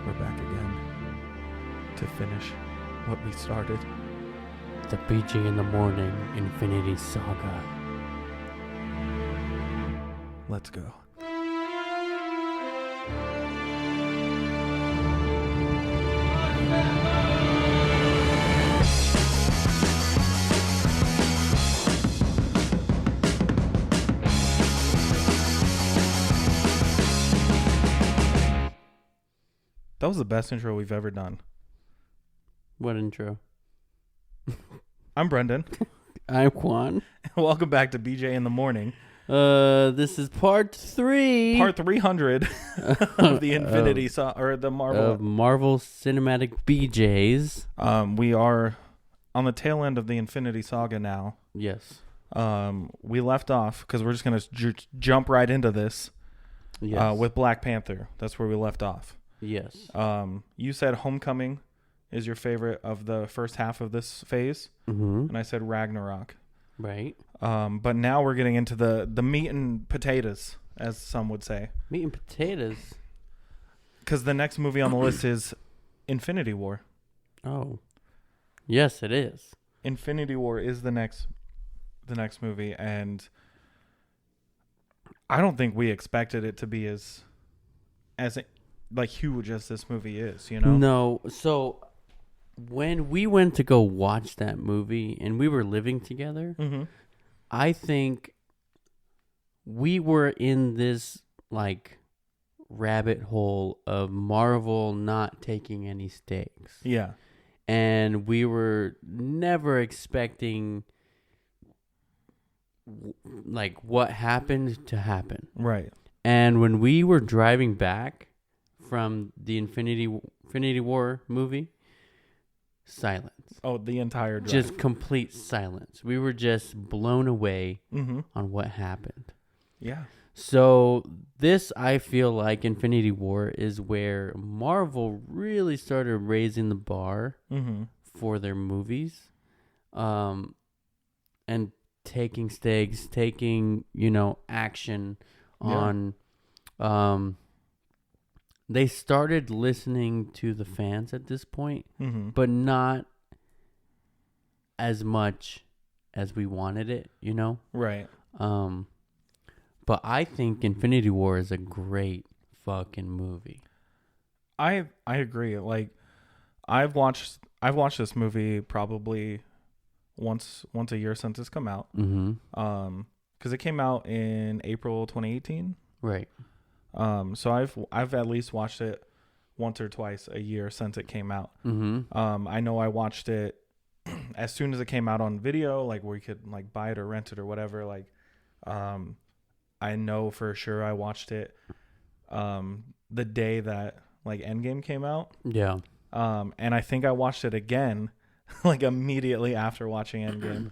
We're back again to finish what we started. The BG in the Morning Infinity Saga. Let's go. That was the best intro we've ever done. What intro? I'm Brendan. I'm Quan. Welcome back to BJ in the Morning. This is part 3. Part 300 of the Infinity Saga, or the Marvel. Of Marvel Cinematic BJs. We are on the tail end of the Infinity Saga now. Yes. We left off, because we're just going to jump right into this, Yes. with Black Panther. That's where we left off. Yes. You said Homecoming is your favorite of the first half of this phase, Mm-hmm. and I said Ragnarok. Right. But now we're getting into the meat and potatoes, as some would say. Meat and potatoes. Because the next movie on the list is Infinity War. Oh. Yes, it is. Infinity War is the next movie, and I don't think we expected it to be as like huge as this movie is, you know? No. So when we went to go watch that movie and we were living together, Mm-hmm. I think we were in this like rabbit hole of Marvel not taking any stakes. Yeah. And we were never expecting like what happened to happen. Right. And when we were driving back from the Infinity War movie, silence. Oh, the entire drive. Just complete silence. We were just blown away Mm-hmm. on what happened. Yeah. So this, I feel like Infinity War is where Marvel really started raising the bar Mm-hmm. for their movies, and taking stakes, taking, action on, they started listening to the fans at this point, Mm-hmm. but not as much as we wanted it, Right. But I think Infinity War is a great fucking movie. I agree. Like, I've watched this movie probably once a year since it's come out. Mm-hmm. Because it came out in April 2018. Right. So I've at least watched it once or twice a year since it came out. Mm-hmm. I know I watched it as soon as it came out on video, like where you could like buy it or rent it or whatever. Like, I know for sure I watched it the day that like Endgame came out. Yeah. And I think I watched it again like immediately after watching Endgame.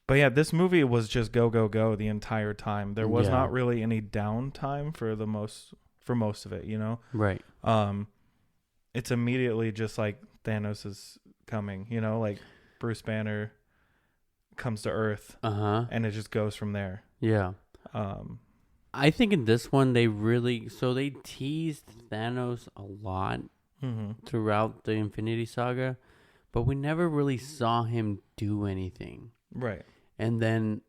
But yeah, this movie was just go the entire time. There was not really any downtime for most of it, you know? Right. It's immediately just like Thanos is coming, you know, like Bruce Banner comes to Earth, and it just goes from there. Yeah. I think in this one they teased Thanos a lot throughout the Infinity Saga, but we never really saw him do anything. Right. And then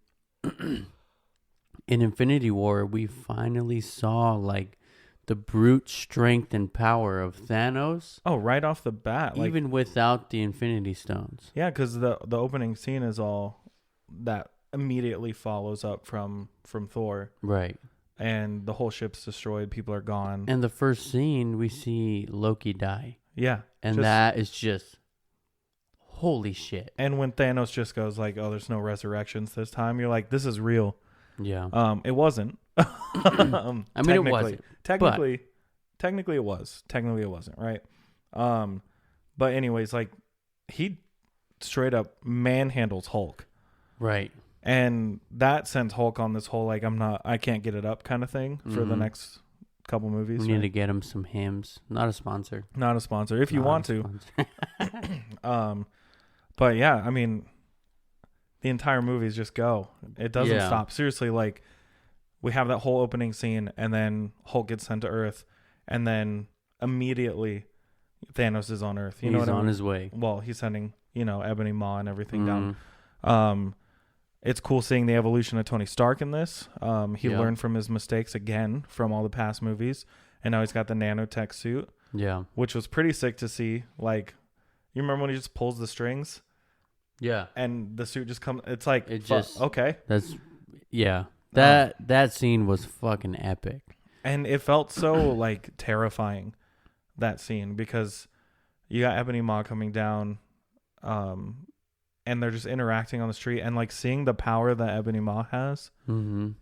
in Infinity War, we finally saw like the brute strength and power of Thanos. Oh, right off the bat, like, even without the Infinity Stones. Yeah, because the opening scene is all that immediately follows up from Thor. Right. And the whole ship's destroyed. People are gone. And the first scene, we see Loki die. Yeah. And that is just holy shit. And when Thanos just goes like, "Oh, there's no resurrections this time," you're like, "This is real." Yeah. It wasn't. I mean, it wasn't. Technically, it was. Technically, it wasn't. Right. But anyways, like, he straight up manhandles Hulk. Right. And that sends Hulk on this whole like I can't get it up kind of thing for the next couple movies. We need to get him some hymns. Not a sponsor. Not a sponsor if you want to. But yeah, I mean, the entire movie is just go. It doesn't stop. Seriously, like, we have that whole opening scene, and then Hulk gets sent to Earth, and then immediately Thanos is on Earth. He's on his way. Well, he's sending, Ebony Maw and everything down. It's cool seeing the evolution of Tony Stark in this. He learned from his mistakes again from all the past movies, and now he's got the nanotech suit. Yeah. Which was pretty sick to see. Like, you remember when he just pulls the strings? Yeah. And the suit just comes. It's like, okay. That scene was fucking epic. And it felt so, like, terrifying, that scene, because you got Ebony Maw coming down, and they're just interacting on the street, and, like, seeing the power that Ebony Maw has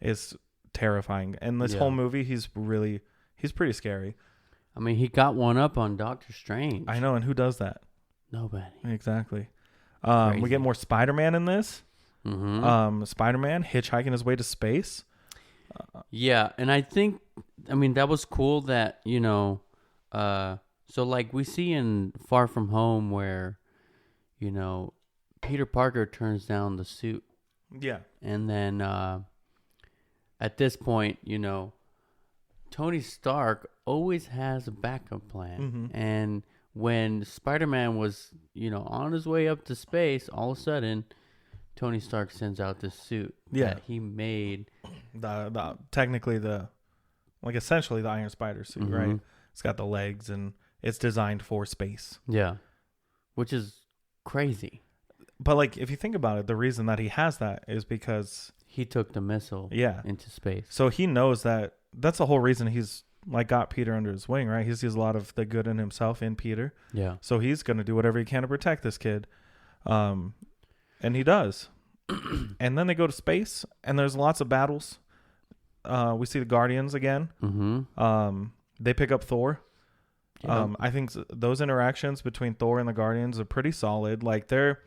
is terrifying. And this whole movie, he's pretty scary. I mean, he got one up on Doctor Strange. I know, and who does that? Nobody. Exactly. We get more Spider-Man in this. Spider-Man hitchhiking his way to space. Yeah, and that was cool that, so like we see in Far From Home where, Peter Parker turns down the suit. Yeah. And then at this point, Tony Stark always has a backup plan. And when Spider-Man was, on his way up to space, all of a sudden, Tony Stark sends out this suit that he made. Essentially the Iron Spider suit, right? It's got the legs and it's designed for space. Yeah. Which is crazy. But, like, if you think about it, the reason that he has that is because he took the missile into space. So he knows that's the whole reason he's, like, got Peter under his wing, right? He sees a lot of the good in himself in Peter. Yeah. So he's going to do whatever he can to protect this kid. And he does. And then they go to space, and there's lots of battles. We see the Guardians again. They pick up Thor. I think those interactions between Thor and the Guardians are pretty solid. Like, they're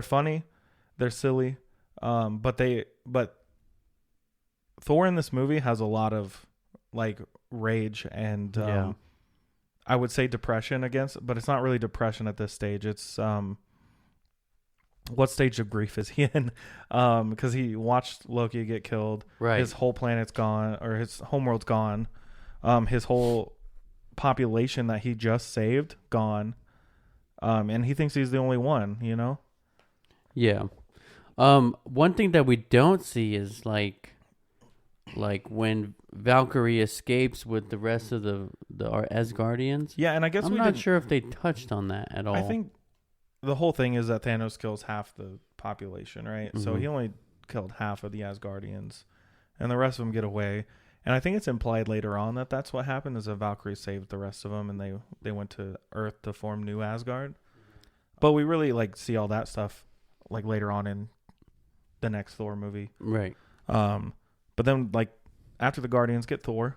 funny, they're silly, but Thor in this movie has a lot of, like, rage and I would say depression but it's not really depression at this stage. It's what stage of grief is he in? Because he watched Loki get killed. Right. His whole planet's gone, or his homeworld's gone. His whole population that he just saved gone. And he thinks he's the only one, Yeah. One thing that we don't see is like when Valkyrie escapes with the rest of the Asgardians. Yeah, and I guess I'm not sure if they touched on that at all. I think the whole thing is that Thanos kills half the population, right? So he only killed half of the Asgardians, and the rest of them get away. And I think it's implied later on that that's what happened, is that Valkyrie saved the rest of them, and they went to Earth to form New Asgard. But we really, like, see all that stuff, like, later on in the next Thor movie. Right. But then, like, after the Guardians get Thor,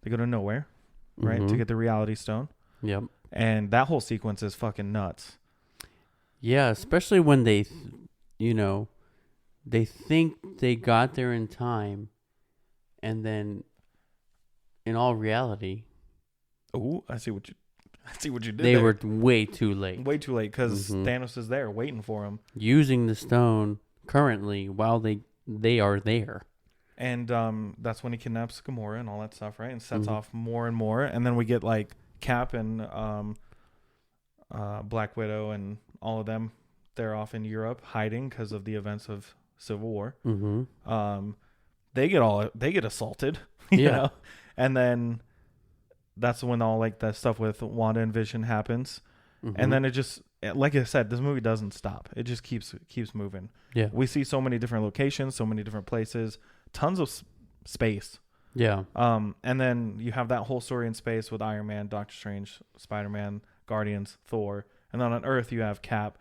they go to nowhere, right, to get the Reality Stone. Yep. And that whole sequence is fucking nuts. Yeah, especially when they think they got there in time, and then, in all reality, I see what you did. They were way too late. Way too late, because Thanos is there waiting for him, using the stone currently while they are there. And that's when he kidnaps Gamora and all that stuff, right? And sets off more and more, and then we get, like, Cap and Black Widow and all of them. They're off in Europe hiding because of the events of Civil War. They get assaulted, you know, and then that's when all, like, that stuff with Wanda and Vision happens, and then it just, like I said, this movie doesn't stop. It just keeps moving. Yeah, we see so many different locations, so many different places, tons of space. Yeah. And then you have that whole story in space with Iron Man, Doctor Strange, Spider-Man, Guardians, Thor, and then on Earth you have Cap,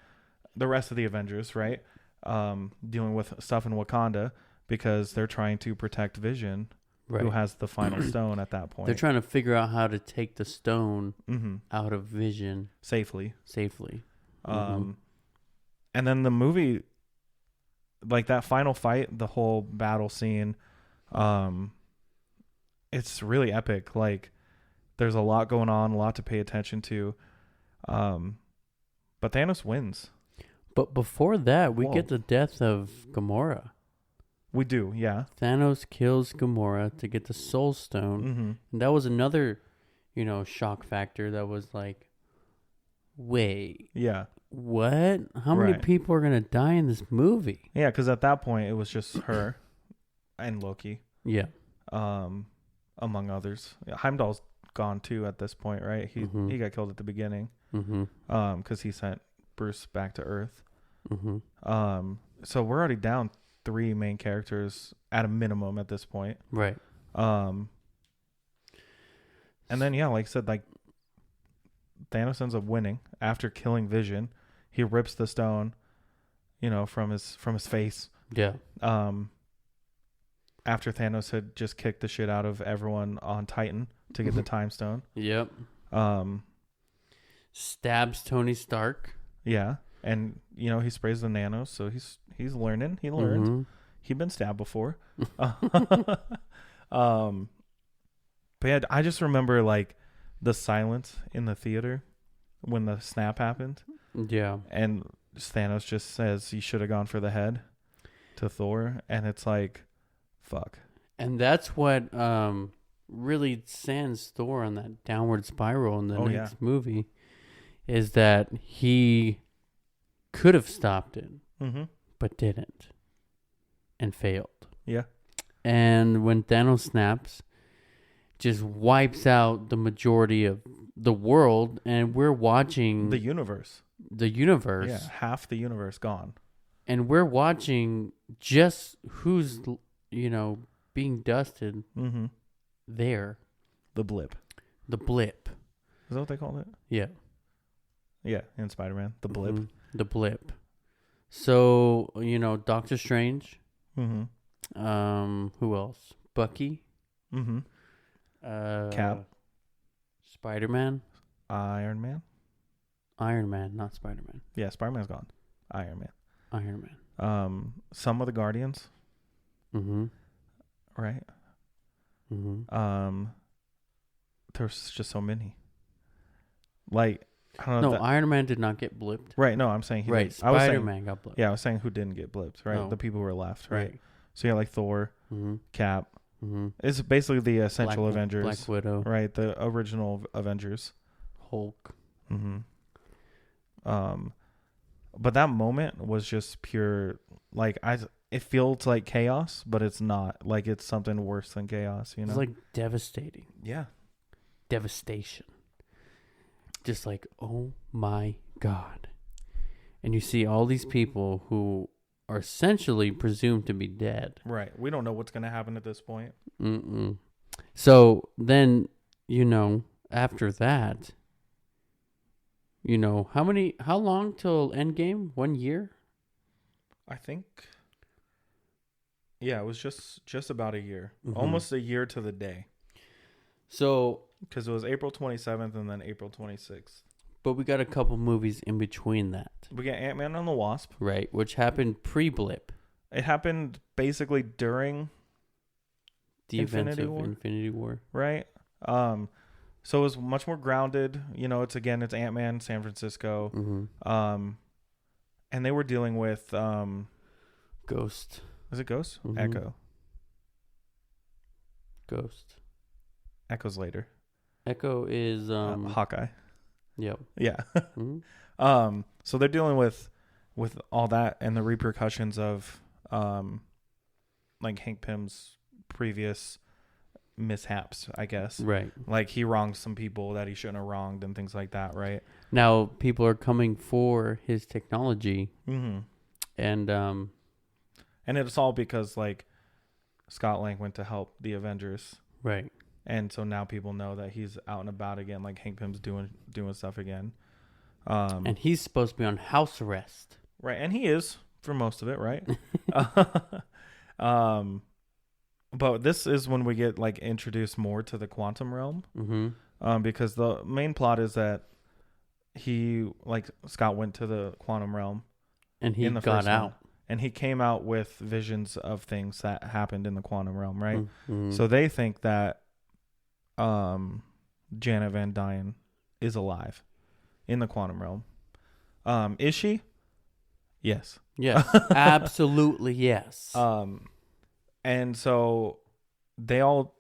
the rest of the Avengers, right? Dealing with stuff in Wakanda because they're trying to protect Vision, who has the final stone at that point. They're trying to figure out how to take the stone out of Vision safely. Mm-hmm. And then the movie, like, that final fight, the whole battle scene, it's really epic. Like, there's a lot going on, a lot to pay attention to. But Thanos wins. But before that, we get the death of Gamora. We do, yeah. Thanos kills Gamora to get the Soul Stone. And that was another, shock factor that was like, wait, Yeah. what? How many people are going to die in this movie? Yeah, because at that point, it was just her and Loki. Yeah. Among others. Heimdall's gone too at this point, right? He got killed at the beginning. Because he sent Bruce back to Earth. So we're already down 3 main characters at a minimum at this point. Right. And then, yeah, like I said, like Thanos ends up winning after killing Vision. He rips the stone, from his face. Yeah. After Thanos had just kicked the shit out of everyone on Titan to get the time stone. Yep. Stabs Tony Stark. Yeah. And, he sprays the nanos, so he's learning. He learned. He'd been stabbed before. But yeah, I just remember like the silence in the theater when the snap happened. Yeah. And Thanos just says he should have gone for the head to Thor. And it's like, fuck. And that's what really sends Thor on that downward spiral in the next movie, is that he could have stopped it, but didn't, and failed. Yeah. And when Thanos snaps, just wipes out the majority of the world, and we're watching the universe. Yeah, half the universe gone. And we're watching just who's being dusted there. The blip. Is that what they called it? Yeah. Yeah, in Spider-Man. The blip. The blip. So, Doctor Strange. Who else? Bucky. Cap. Spider-Man. Iron Man, not Spider-Man. Yeah, Spider-Man's gone. Iron Man. Some of the Guardians. Right. There's just so many. Like, I don't know. No, Iron Man did not get blipped. Right. No, I'm saying he right. Did. Spider-Man got blipped. Yeah, I was saying who didn't get blipped. Right. No. The people who were left. Right. So yeah, like Thor, Cap. Mm-hmm. It's basically the essential Avengers. Black Widow. Right, the original Avengers. Hulk. Mm-hmm. But that moment was just pure, like, it feels like chaos, but it's not. Like, it's something worse than chaos, you know? It's like devastating. Yeah. Devastation. Just like, oh my God. And you see all these people who are essentially presumed to be dead. Right. We don't know what's going to happen at this point. So then, after that, how long till Endgame? 1 year? I think. Yeah, it was just about a year. Almost a year to the day. So. Because it was April 27th and then April 26th. But we got a couple movies in between that. We got Ant-Man and the Wasp. Right, which happened pre-blip. It happened basically during the events of Infinity War. Right. So it was much more grounded. It's Ant-Man, San Francisco. And they were dealing with Ghost. Is it Ghost? Echo. Ghost. Echo's later. Echo is Hawkeye. Yep. Yeah. So they're dealing with all that and the repercussions of like Hank Pym's previous mishaps, I guess. Right. Like he wronged some people that he shouldn't have wronged and things like that, right? Now people are coming for his technology. And it's all because like Scott Lang went to help the Avengers. Right. And so now people know that he's out and about again, like Hank Pym's doing stuff again. And he's supposed to be on house arrest. Right, and he is for most of it, right? But this is when we get like introduced more to the quantum realm. Because the main plot is that Scott went to the quantum realm. And he got out. And he came out with visions of things that happened in the quantum realm, right? So they think that Janet Van Dyne is alive in the quantum realm. Is she? Yes. Yes. Absolutely yes. And so they all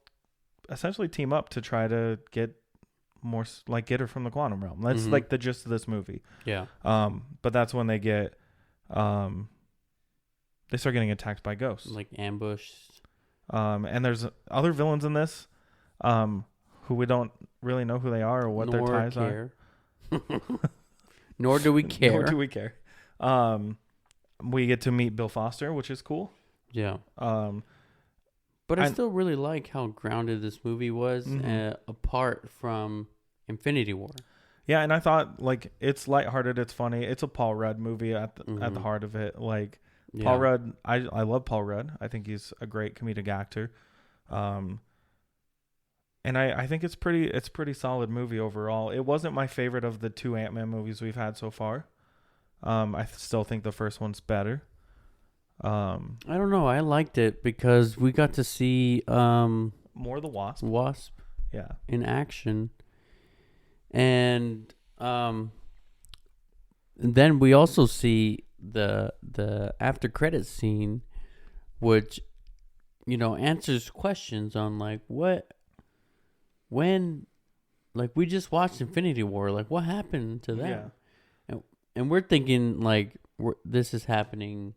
essentially team up to try to get like get her from the quantum realm. That's like the gist of this movie. Yeah. But that's when they get they start getting attacked by ghosts, like ambushed. And there's other villains in this who we don't really know who they are or what their ties are. Nor do we care. Nor do we care. We get to meet Bill Foster, which is cool. Yeah. But I still really like how grounded this movie was, apart from Infinity War. Yeah, and I thought like it's lighthearted, it's funny, it's a Paul Rudd movie at the heart of it. Like Paul Rudd, I love Paul Rudd. I think he's a great comedic actor, and I think it's pretty solid movie overall. It wasn't my favorite of the 2 Ant-Man movies we've had so far. I still think the first one's better. I don't know. I liked it because we got to see more the Wasp. Yeah. In action. And then we also see the after credits scene, which answers questions on like when we just watched Infinity War, like what happened to that? Yeah. And we're thinking like this is happening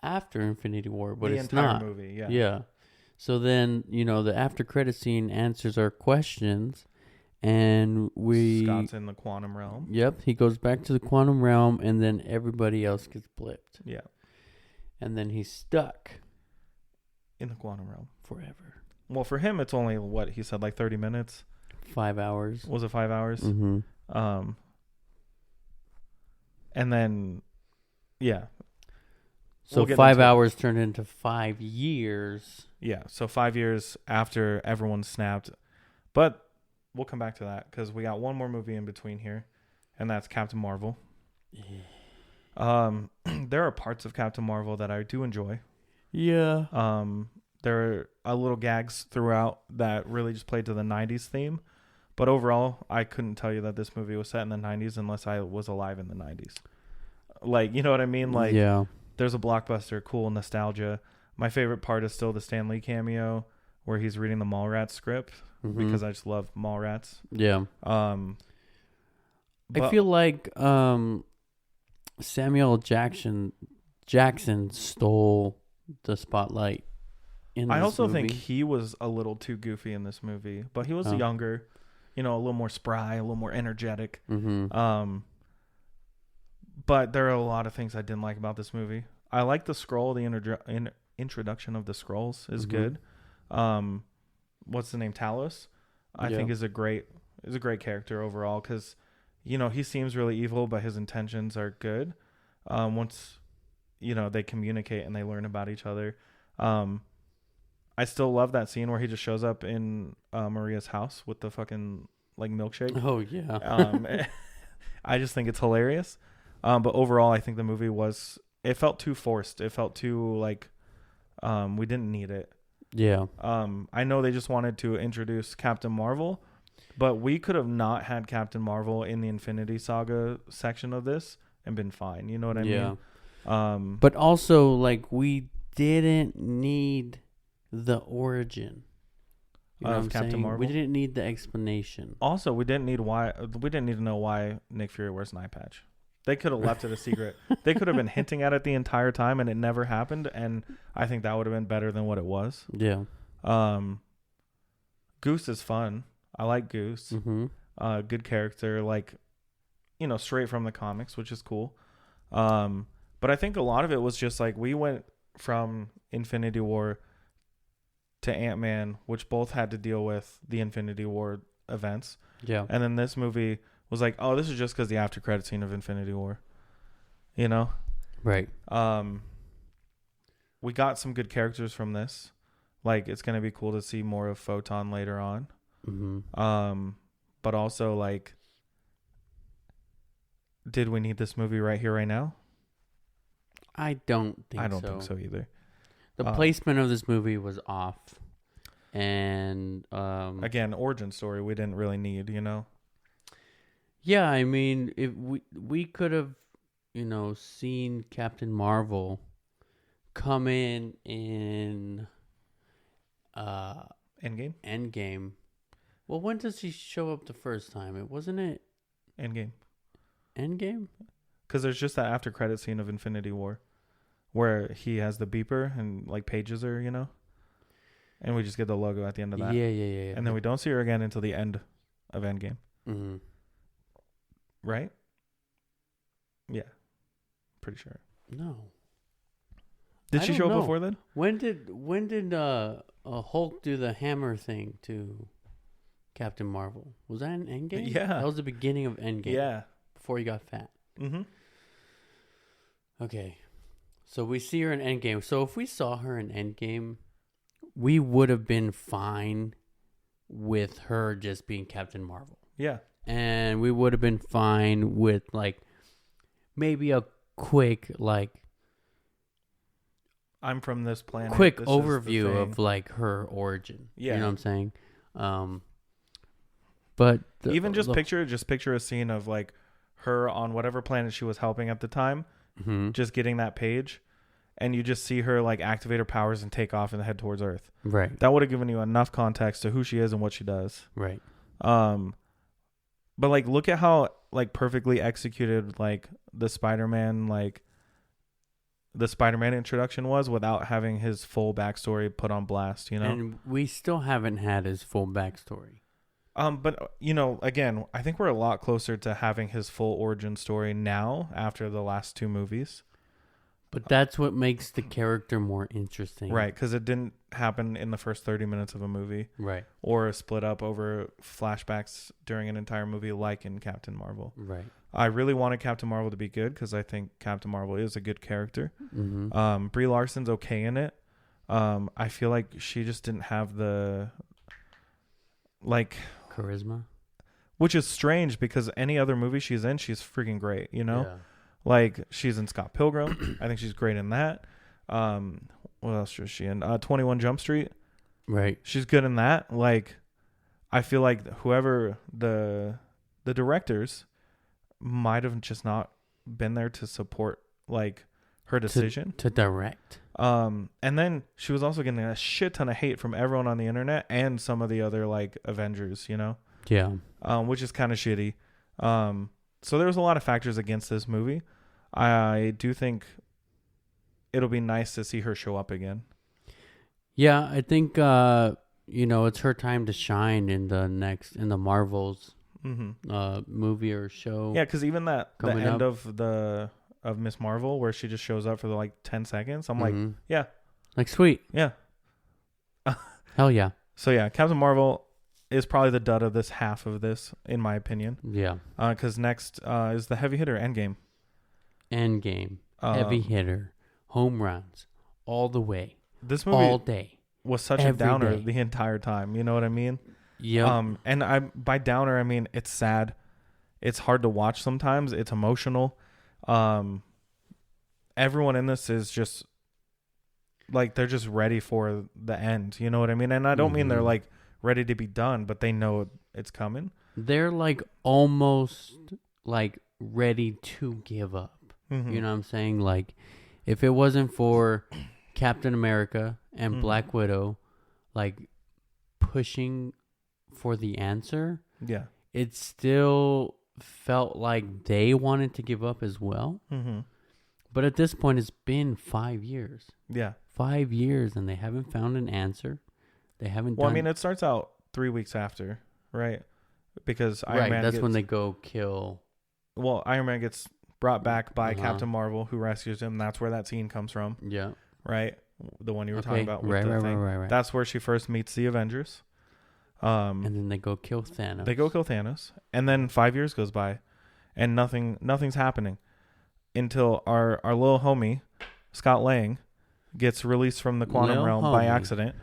after Infinity War, but it's not. The entire movie, yeah. Yeah. So then, the after credit scene answers our questions, and Scott's in the quantum realm. Yep, he goes back to the quantum realm, and then everybody else gets blipped. Yeah. And then he's stuck in the quantum realm forever. Well, for him, it's only what he said, like 30 minutes. 5 hours. Was it 5 hours? Mm-hmm. And then, yeah. So 5 hours turned into 5 years. Yeah, so 5 years after everyone snapped. But we'll come back to that because we got one more movie in between here, and that's Captain Marvel. Yeah. There are parts of Captain Marvel that I do enjoy. Yeah. There are little gags throughout that really just played to the 90s theme. But overall, I couldn't tell you that this movie was set in the 90s unless I was alive in the 90s. Like, you know what I mean? Like, yeah. There's a blockbuster, cool nostalgia. My favorite part is still the Stan Lee cameo where he's reading the Mallrats script because I just love Mallrats. Yeah. I feel like Samuel Jackson stole the spotlight in this I also movie. think he was a little too goofy in this movie, but he was younger, a little more spry, a little more energetic. But there are a lot of things I didn't like about this movie. I like the Skrull. The introduction of the Skrulls is good. What's the name? Talos. I think is a great character overall because, he seems really evil, but his intentions are good. Once, they communicate and they learn about each other. I still love that scene where he just shows up in Maria's house with the fucking like milkshake. Oh yeah. I just think it's hilarious. But overall, I think the movie it felt too forced. It felt too like we didn't need it. Yeah. I know they just wanted to introduce Captain Marvel, but we could have not had Captain Marvel in the Infinity Saga section of this and been fine. You know what I mean? But also, like, we didn't need the origin of Captain Marvel. We didn't need the explanation. Also, we didn't need to know why Nick Fury wears an eye patch. They could have left it a secret. They could have been hinting at it the entire time, and it never happened. And I think that would have been better than what it was. Yeah. Goose is fun. I like Goose. Good character, like, straight from the comics, which is cool. But I think a lot of it was just like we went from Infinity War to Ant-Man, which both had to deal with the Infinity War events. Yeah. And then this movie was like, oh, this is just because the after credit scene of Infinity War. Right. We got some good characters from this. Like, it's going to be cool to see more of Photon later on. But also, like, did we need this movie right here, right now? I don't think so either. The placement of this movie was off. And again, origin story we didn't really need, Yeah, I mean, if we could have, seen Captain Marvel come in Endgame. Well, when does he show up the first time? Wasn't it Endgame. Endgame? Because there's just that after credit scene of Infinity War where he has the beeper and like pages her, you know? And we just get the logo at the end of that. Yeah. And then we don't see her again until the end of Endgame. Mm-hmm. Right? Yeah. Pretty sure. No. Did she show up before then? When did Hulk do the hammer thing to Captain Marvel? Was that in Endgame? Yeah. That was the beginning of Endgame. Yeah. Before he got fat. Mm-hmm. Okay. So we see her in Endgame. So if we saw her in Endgame, we would have been fine with her just being Captain Marvel. Yeah. And we would have been fine with like maybe a quick like I'm from this planet. Quick this overview of like her origin. Yeah. You know what I'm saying? But even just picture a scene of like her on whatever planet she was helping at the time, just getting that page, and you just see her like activate her powers and take off and head towards Earth. Right. That would have given you enough context to who she is and what she does. Right. But like look at how like perfectly executed like the Spider-Man introduction was without having his full backstory put on blast, you know? And we still haven't had his full backstory. But you know, again, I think we're a lot closer to having his full origin story now after the last two movies. But that's what makes the character more interesting. Right, because it didn't happen in the first 30 minutes of a movie. Right. Or split up over flashbacks during an entire movie like in Captain Marvel. Right. I really wanted Captain Marvel to be good because I think Captain Marvel is a good character. Mm-hmm. Brie Larson's okay in it. I feel like she just didn't have the like charisma, which is strange because any other movie she's in, she's freaking great, you know? Yeah. Like she's in Scott Pilgrim. I think she's great in that. What else was she in? 21 Jump Street. Right. She's good in that. Like I feel like whoever the directors might have just not been there to support like her decision to direct. And then she was also getting a shit ton of hate from everyone on the internet and some of the other like Avengers, you know? Yeah. Which is kind of shitty. So there's a lot of factors against this movie. I do think it'll be nice to see her show up again. Yeah, I think it's her time to shine in the Marvels movie or show. Yeah, because even the end of Miss Marvel where she just shows up for like 10 seconds, I'm like, yeah, like sweet, yeah, hell yeah. So yeah, Captain Marvel is probably the dud of this half of this, in my opinion. Yeah. Because next is the heavy hitter, Endgame. Heavy hitter, home runs, all the way. This movie all day was such a downer the entire time. You know what I mean? Yeah. And by downer I mean it's sad. It's hard to watch sometimes. It's emotional. Everyone in this is just like they're just ready for the end. You know what I mean? And I don't mean they're like ready to be done, but they know it's coming. They're like almost like ready to give up. You know what I'm saying? Like if it wasn't for Captain America and Black Widow like pushing for the answer, yeah, it still felt like they wanted to give up as well. But at this point it's been 5 years. Yeah. 5 years and they haven't found an answer. They haven't I mean, it starts out 3 weeks after, right? Because Iron Man that's when they go kill. Well, Iron Man gets brought back by Captain Marvel, who rescues him. That's where that scene comes from. Yeah. Right? The one you were talking about. Right. That's where she first meets the Avengers. And then they go kill Thanos. And then 5 years goes by, and nothing's happening until our little homie, Scott Lang, gets released from the quantum realm by accident.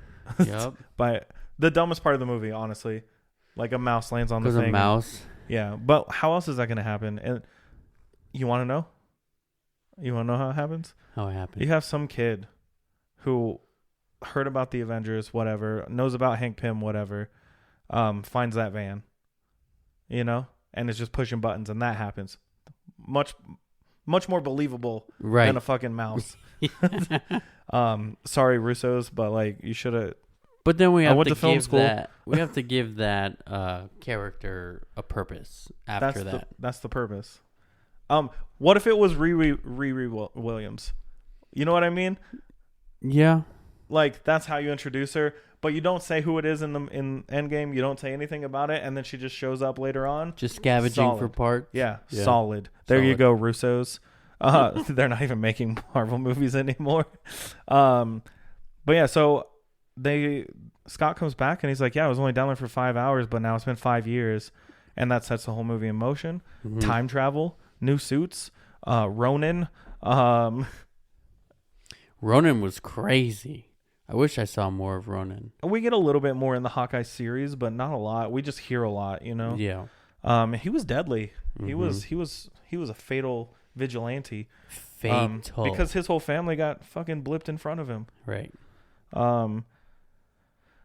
Yep. By the dumbest part of the movie, honestly. Like a mouse lands on the thing. Because a mouse. Yeah, but how else is that going to happen? And you want to know? You want to know how it happens? How it happens? You have some kid who heard about the Avengers, whatever, knows about Hank Pym, whatever, finds that van, you know, and is just pushing buttons, and that happens. Much more believable than a fucking mouse. Sorry, Russos, but like you should have. But then we I have went to to film give school. that we have to give that character a purpose after that. That's the purpose. What if it was Riri Williams? You know what I mean? Yeah. Like that's how you introduce her, but you don't say who it is in Endgame. You don't say anything about it, and then she just shows up later on. Just scavenging for parts. Yeah, solid. There you go, Russos. They're not even making Marvel movies anymore. But yeah, so Scott comes back and he's like, yeah, I was only down there for 5 hours, but now it's been 5 years, and that sets the whole movie in motion. Mm-hmm. Time travel, new suits, Ronin. Ronin was crazy. I wish I saw more of Ronin. We get a little bit more in the Hawkeye series, but not a lot. We just hear a lot, you know. Yeah. He was deadly. Mm-hmm. He was a fatal vigilante. Fatal. Because his whole family got fucking blipped in front of him. Right.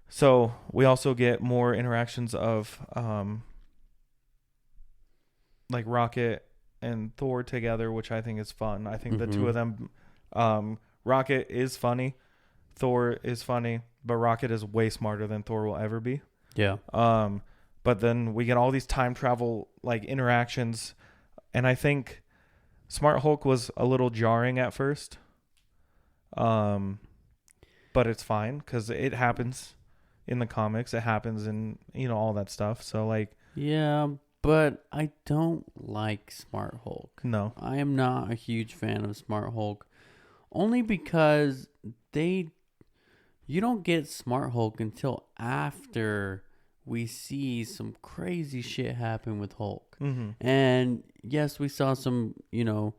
So we also get more interactions of like Rocket and Thor together, which I think is fun. I think the two of them, Rocket is funny, Thor is funny, but Rocket is way smarter than Thor will ever be. Yeah. But then we get all these time travel like interactions, and I think Smart Hulk was a little jarring at first. But it's fine because it happens in the comics. It happens in, you know, all that stuff. So like, yeah, but I don't like Smart Hulk. No, I am not a huge fan of Smart Hulk, only because you don't get Smart Hulk until after we see some crazy shit happen with Hulk. Mm-hmm. And yes, we saw some, you know,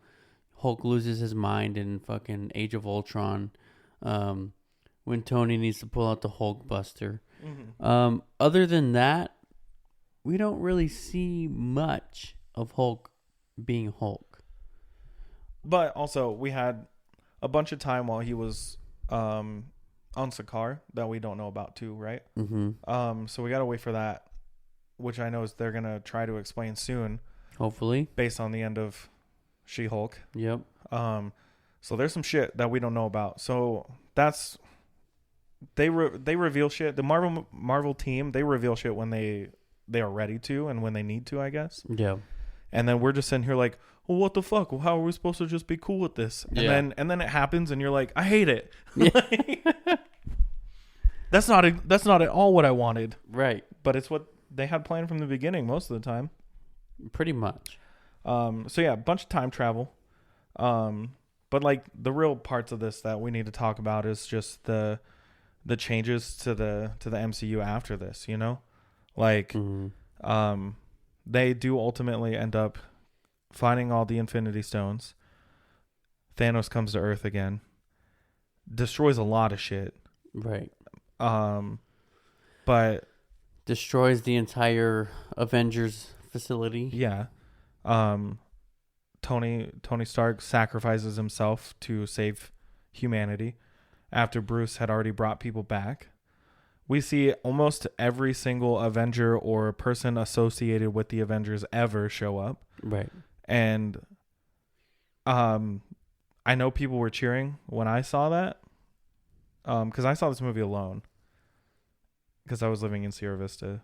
Hulk loses his mind in fucking Age of Ultron. When Tony needs to pull out the Hulk Buster. Mm-hmm. Other than that, we don't really see much of Hulk being Hulk. But also, we had a bunch of time while he was on Sakaar that we don't know about too, right? Mm-hmm. So we gotta wait for that, which I know is they're gonna try to explain soon. Hopefully, based on the end of She-Hulk. Yep. So there's some shit that we don't know about. So that's they reveal shit. The Marvel team, they reveal shit when they are ready to and when they need to, I guess. Yeah. And then we're just sitting here like, well, what the fuck? Well, how are we supposed to just be cool with this? And then it happens, and you're like, I hate it. Yeah. That's not at all what I wanted. Right. But it's what they had planned from the beginning most of the time. Pretty much. So yeah, a bunch of time travel. But like the real parts of this that we need to talk about is just the changes to the MCU after this, you know? Like they do ultimately end up finding all the Infinity Stones. Thanos comes to Earth again. Destroys a lot of shit. Right. But destroys the entire Avengers facility. Yeah. Tony Stark sacrifices himself to save humanity after Bruce had already brought people back. We see almost every single Avenger or person associated with the Avengers ever show up. Right. And I know people were cheering when I saw that. Because I saw this movie alone. Because I was living in Sierra Vista.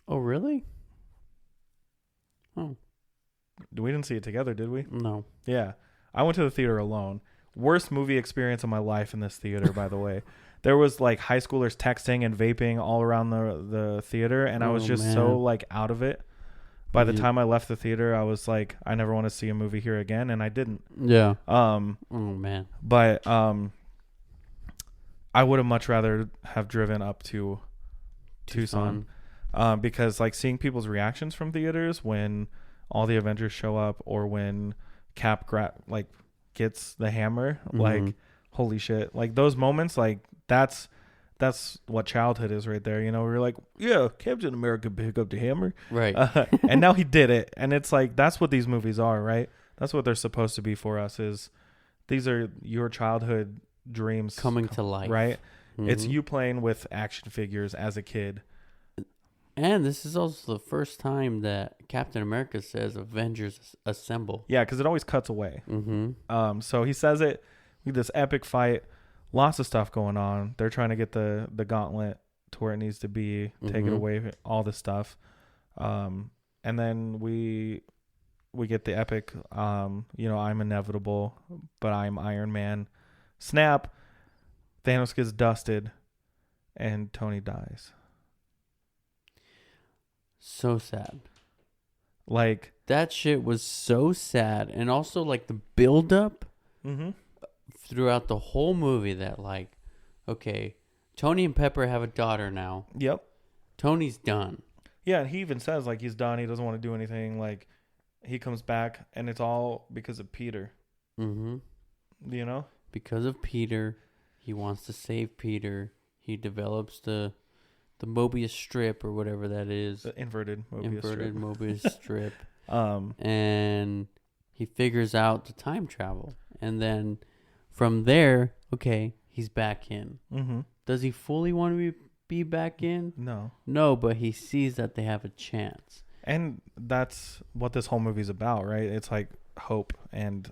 Oh, really? Oh. We didn't see it together, did we? No. Yeah. I went to the theater alone. Worst movie experience of my life in this theater, by the way. There was like high schoolers texting and vaping all around the theater, and I was just so like out of it. By the time I left the theater, I was like, I never want to see a movie here again, and I didn't. Yeah. Oh man. But I would have much rather have driven up to Tucson. Because like seeing people's reactions from theaters when all the Avengers show up or when Cap gets the hammer, like holy shit, like those moments, like that's what childhood is right there, you know. We're like, yeah, Captain America pick up the hammer, right? And now he did it, and it's like that's what these movies are, right? That's what they're supposed to be for us. Is these are your childhood dreams coming to life, right? It's you playing with action figures as a kid. And this is also the first time that Captain America says Avengers assemble. Yeah, because it always cuts away. So he says it with this epic fight. lots of stuff going on. They're trying to get the gauntlet to where it needs to be, take it away, all this stuff. And then we get the epic, I'm inevitable, but I'm Iron Man. Snap. Thanos gets dusted, and Tony dies. So sad. Like, that shit was so sad. And also, like, the build-up throughout the whole movie that, like, okay, Tony and Pepper have a daughter now. Yep. Tony's done. Yeah, and he even says, like, he's done. He doesn't want to do anything. Like, he comes back, and it's all because of Peter. Mm-hmm. You know? Because of Peter. He wants to save Peter. He develops the Mobius strip or whatever that is. The inverted Mobius strip. And he figures out the time travel. And then from there, okay, he's back in. Mm-hmm. Does he fully want to be back in? No. No, but he sees that they have a chance. And that's what this whole movie's about, right? It's like hope and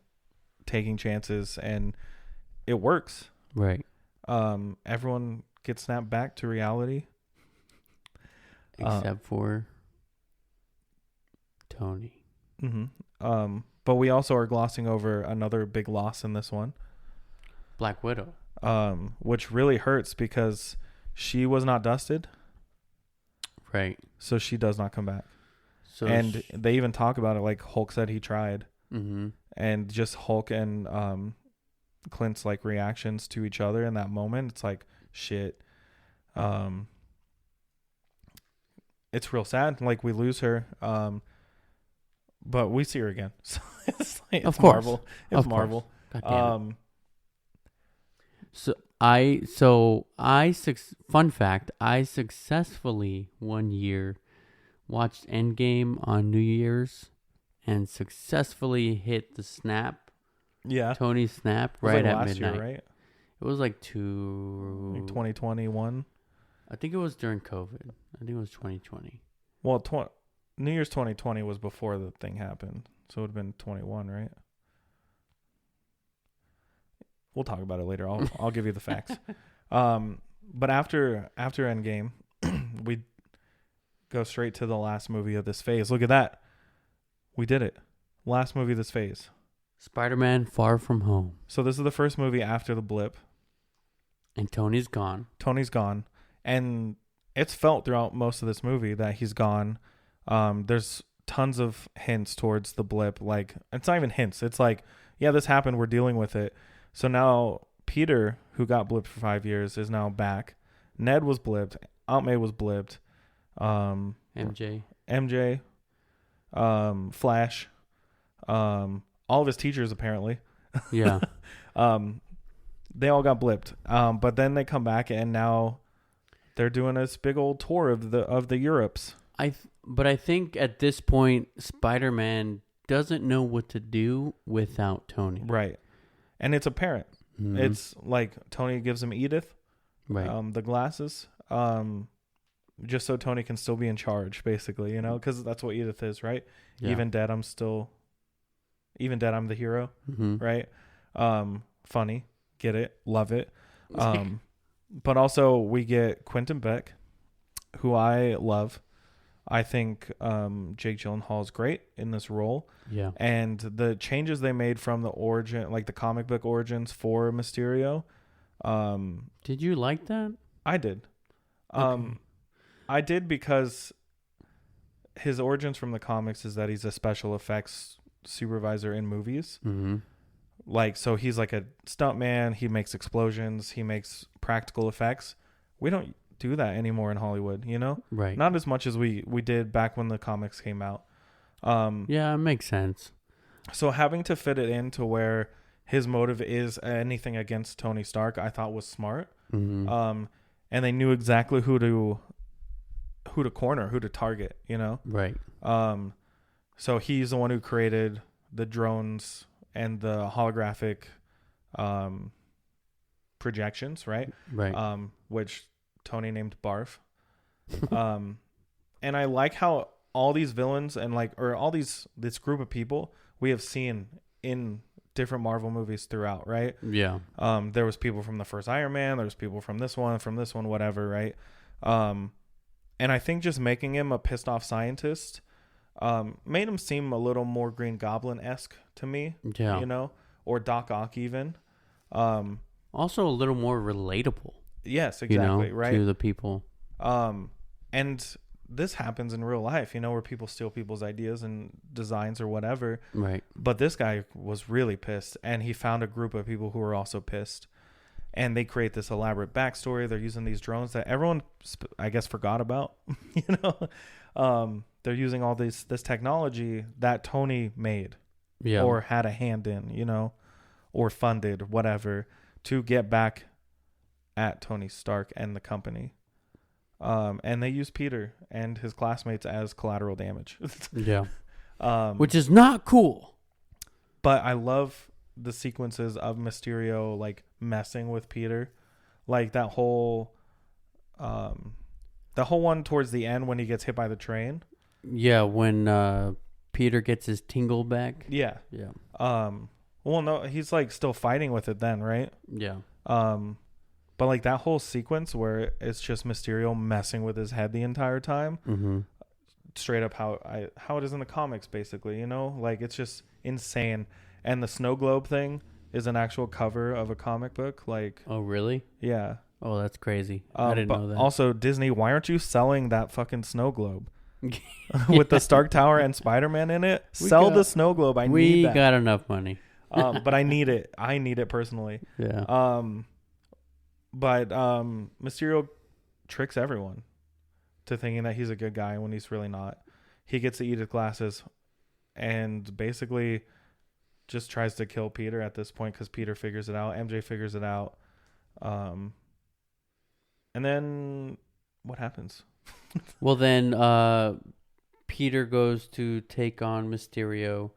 taking chances, and it works. Right. Everyone gets snapped back to reality. Except for Tony. Mm-hmm. But we also are glossing over another big loss in this one. Black Widow. Which really hurts because she was not dusted. Right. So she does not come back. And they even talk about it, like Hulk said he tried. Mm-hmm. And just Hulk and Clint's like reactions to each other in that moment, it's like shit. It's real sad. Like, we lose her, but we see her again. So it's like, of course. Marvel. It's of Marvel. Fun fact, I successfully one year watched Endgame on New Year's and successfully hit the snap. Yeah. Tony snap right at midnight. Year, right? It was like 2021. I think it was during COVID. I think it was 2020. Well, New Year's 2020 was before the thing happened. So it would have been 21, right? We'll talk about it later. I'll give you the facts. But after Endgame, we go straight to the last movie of this phase. Look at that. We did it. Last movie of this phase. Spider-Man Far From Home. So this is the first movie after the blip. And Tony's gone. And it's felt throughout most of this movie that he's gone. There's tons of hints towards the blip. Like, it's not even hints. It's like, yeah, this happened. We're dealing with it. So now Peter, who got blipped for 5 years, is now back. Ned was blipped. Aunt May was blipped. MJ. Flash. All of his teachers, apparently. Yeah. They all got blipped. But then they come back, and now they're doing this big old tour of the Europes. But I think at this point, Spider-Man doesn't know what to do without Tony. Right. And it's apparent. Mm-hmm. It's like Tony gives him Edith, right? The glasses, just so Tony can still be in charge, basically, because that's what Edith is, right? Yeah. Even dead, I'm the hero, mm-hmm. right? Funny, get it, love it. But also we get Quentin Beck, who I love. I think Jake Gyllenhaal is great in this role. Yeah. And the changes they made from the origin, like the comic book origins for Mysterio. Did you like that? I did. Okay. I did because his origins from the comics is that he's a special effects supervisor in movies. Mm-hmm. Like, so he's like a stuntman. He makes explosions. He makes practical effects. We don't do that anymore in Hollywood, right? Not as much as we did back when the comics came out. Yeah, it makes sense. So having to fit it into where his motive is anything against Tony Stark, I thought was smart. Mm-hmm. And they knew exactly who to corner, who to target, right? So he's the one who created the drones and the holographic projections, right? Which Tony named Barf. And I like how all these villains and this group of people we have seen in different Marvel movies throughout, right? Yeah. There was people from the first Iron Man. There was people from this one, whatever, right? And I think just making him a pissed off scientist made him seem a little more Green Goblin-esque to me. Yeah. You know, or Doc Ock even. Also a little more relatable. Yes, exactly, right? To the people. And this happens in real life, you know, where people steal people's ideas and designs or whatever. Right. But this guy was really pissed, and he found a group of people who were also pissed. And they create this elaborate backstory. They're using these drones that everyone, I guess, forgot about. You know, they're using all this technology that Tony made, or had a hand in, you know, or funded, whatever, to get back at Tony Stark and the company. And they use Peter and his classmates as collateral damage. Yeah. Which is not cool. But I love the sequences of Mysterio like messing with Peter, like that whole one towards the end when he gets hit by the train. Yeah, when Peter gets his tingle back. Yeah. Well, no, he's like still fighting with it then, right? Yeah. But like that whole sequence where it's just Mysterio messing with his head the entire time, straight up how it is in the comics, basically. You know, like it's just insane. And the snow globe thing is an actual cover of a comic book. Like, oh really? Yeah. Oh, that's crazy. I didn't know that. Also, Disney, why aren't you selling that fucking snow globe with the Stark Tower and Spider-Man in it? Sell the snow globe. I need that. We got enough money. But I need it. I need it personally. Yeah. But Mysterio tricks everyone to thinking that he's a good guy when he's really not. He gets to eat his glasses and basically just tries to kill Peter at this point because Peter figures it out. MJ figures it out. And then what happens? Well, then Peter goes to take on Mysterio.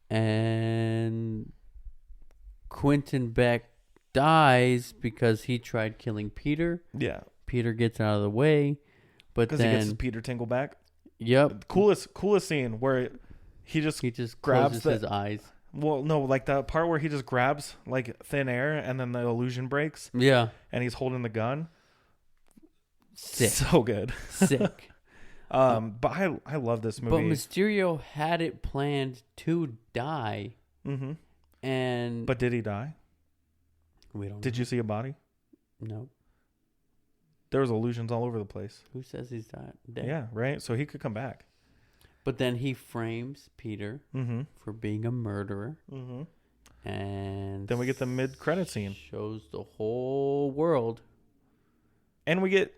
And Quentin Beck dies because he tried killing Peter. Yeah. Peter gets out of the way. But because he gets his Peter tingle back. Yep. Coolest scene where he just grabs his eyes. Well, no, like the part where he just grabs like thin air and then the illusion breaks. Yeah. And he's holding the gun. Sick. So good. Sick. But I love this movie. But Mysterio had it planned to die. Mm-hmm. But did he die? We don't know. Did you see a body? No. There was illusions all over the place. Who says he's dead? Yeah, right? So he could come back. But then he frames Peter for being a murderer. Mm-hmm. And then we get the mid-credit scene. Shows the whole world. And we get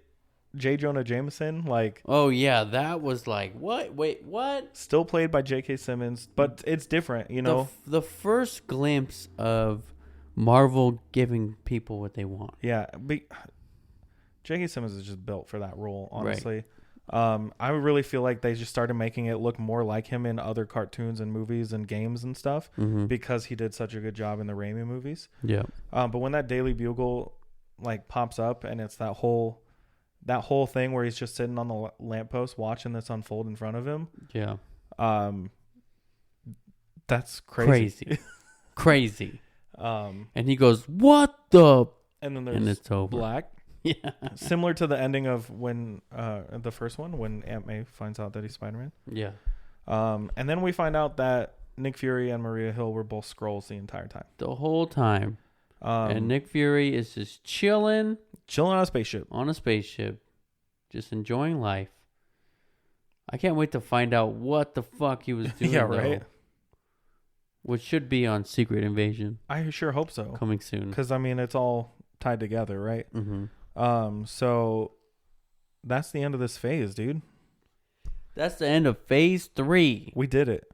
J. Jonah Jameson, like... Oh, yeah, that was like, what? Wait, what? Still played by J.K. Simmons, but it's different, you know? The first glimpse of Marvel giving people what they want. Yeah, J.K. Simmons is just built for that role, honestly. Right. I really feel like they just started making it look more like him in other cartoons and movies and games and stuff because he did such a good job in the Raimi movies. Yeah. But when that Daily Bugle like pops up and it's that whole thing where he's just sitting on the lamppost watching this unfold in front of him. Yeah. That's crazy. Crazy. And he goes, "What the?" And then there's and it's over. Black. Yeah. Similar to the ending of when the first one, when Aunt May finds out that he's Spider-Man. Yeah. And then we find out that Nick Fury and Maria Hill were both Skrulls the entire time. The whole time. And Nick Fury is just chilling on a spaceship. Just enjoying life. I can't wait to find out what the fuck he was doing. Yeah, right. Which should be on Secret Invasion. I sure hope so. Coming soon. Because, I mean, it's all tied together, right? Mm-hmm. So that's the end of this phase, dude. That's the end of phase 3. We did it.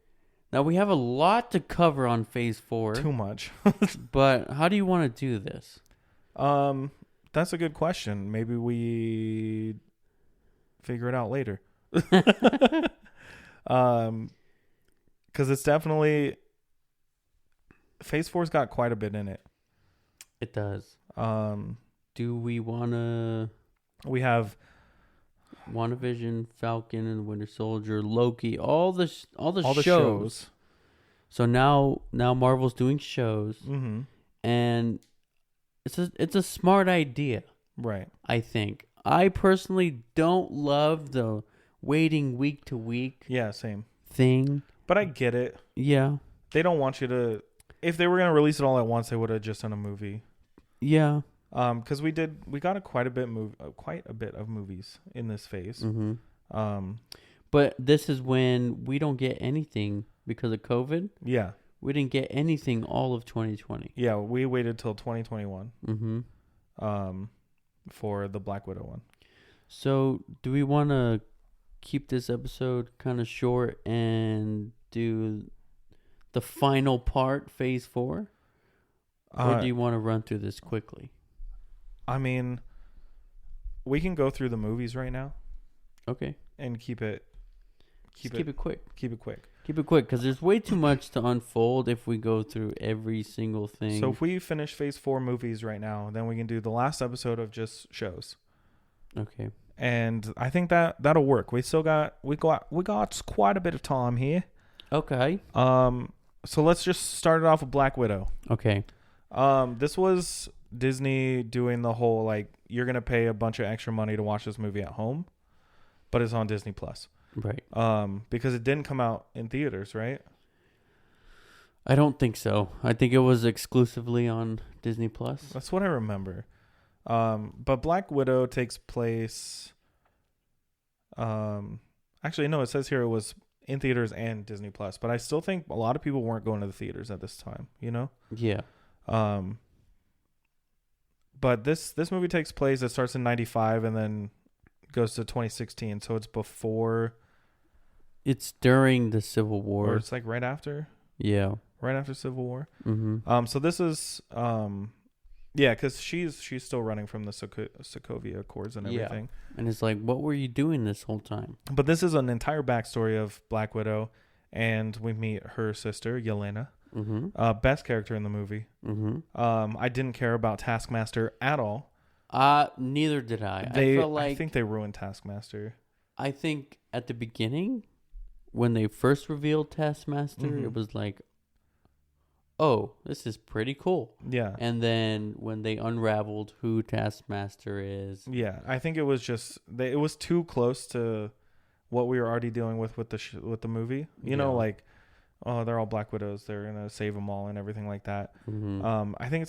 Now, we have a lot to cover on phase 4. Too much. But how do you want to do this? That's a good question. Maybe we figure it out later. Because it's definitely... Phase 4's got quite a bit in it. It does. Do we want to... We have... WandaVision, Falcon and the Winter Soldier, Loki, all the shows. So now Marvel's doing shows, and it's a smart idea, right? I think. I personally don't love the waiting week to week. Yeah, same thing. But I get it. Yeah. They don't want you to. If they were gonna release it all at once, they would have just done a movie. Yeah. Because we got quite a bit of movies in this phase. But this is when we don't get anything because of COVID. Yeah. We didn't get anything all of 2020. Yeah, we waited till 2021. For the Black Widow one. So, do we want to keep this episode kind of short and do the final part, Phase 4? Or do you want to run through this quickly? I mean, we can go through the movies right now. Okay. And keep it quick. Keep it quick. Keep it quick, because there's way too much to unfold if we go through every single thing. So if we finish Phase 4 movies right now, then we can do the last episode of just shows. Okay. And I think that'll work. We got quite a bit of time here. Okay. So let's just start it off with Black Widow. Okay. This was Disney doing the whole, like, you're gonna pay a bunch of extra money to watch this movie at home, but it's on Disney Plus. Right. Because it didn't come out in theaters, right? I don't think so. I think it was exclusively on Disney Plus. That's what I remember. But Black Widow takes place. Actually, no, it says here it was in theaters and Disney Plus, but I still think a lot of people weren't going to the theaters at this time, you know? Yeah. But this movie takes place, it starts in 95 and then goes to 2016, so it's before. It's during the Civil War. Or it's like right after. Yeah. Right after Civil War. Mm-hmm. So this is yeah, because she's still running from the Sokovia Accords and everything. Yeah. And it's like, what were you doing this whole time? But this is an entire backstory of Black Widow, and we meet her sister, Yelena. Mm-hmm. Best character in the movie. Mm-hmm. I didn't care about Taskmaster at all. Neither did I. I think they ruined Taskmaster. I think at the beginning, when they first revealed Taskmaster, it was like, oh, this is pretty cool. Yeah. And then when they unraveled who Taskmaster is. Yeah, I think it was just it was too close to what we were already dealing with the movie. You know, like, oh, they're all Black Widows, they're gonna save them all and everything like that. Mm-hmm. I think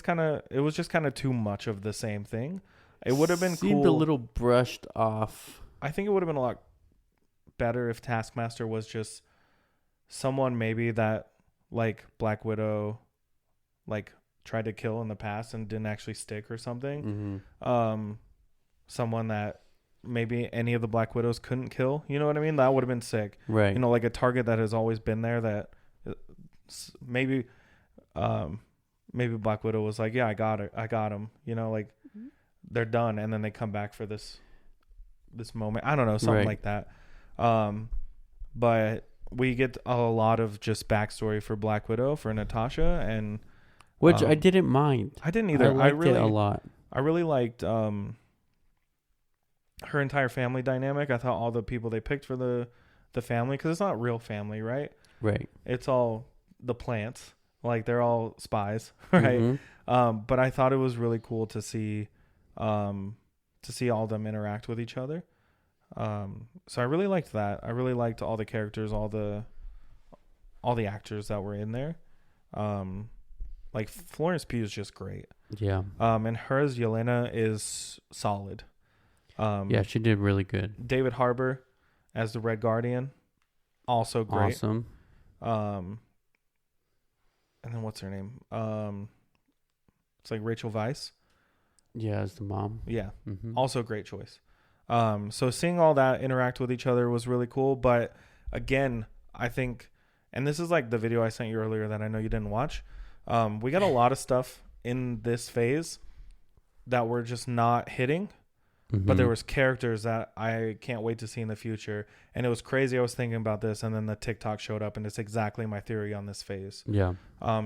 it was just kind of too much of the same thing. It would have been seemed cool. a little brushed off. I think it would have been a lot better if Taskmaster was just someone maybe that, like, Black Widow, like, tried to kill in the past and didn't actually stick or something. Someone that maybe any of the Black Widows couldn't kill. You know what I mean? That would have been sick. Right. You know, like a target that has always been there that maybe Black Widow was like, yeah, I got him. You know, like, they're done, and then they come back for this moment. I don't know, something like that. But we get a lot of just backstory for Black Widow, for Natasha, and which I didn't mind. I didn't either. I liked it a lot. I really liked her entire family dynamic. I thought all the people they picked for the family, because it's not real family, right? Right. It's all the plants. Like, they're all spies, right? But I thought it was really cool to see all of them interact with each other. So I really liked that. I really liked all the characters, all the actors that were in there. Like, Florence Pugh is just great. Yeah. And her as Yelena is solid. Yeah, she did really good. David Harbour as the Red Guardian, also great. Awesome. And then what's her name? It's like Rachel Weisz. Yeah, as the mom. Yeah. Also a great choice. So seeing all that interact with each other was really cool. But again, I think, and this is like the video I sent you earlier that I know you didn't watch. We got a lot of stuff in this phase that were just not hitting. But there was characters that I can't wait to see in the future. And it was crazy. I was thinking about this, and then the TikTok showed up, and it's exactly my theory on this phase. Yeah.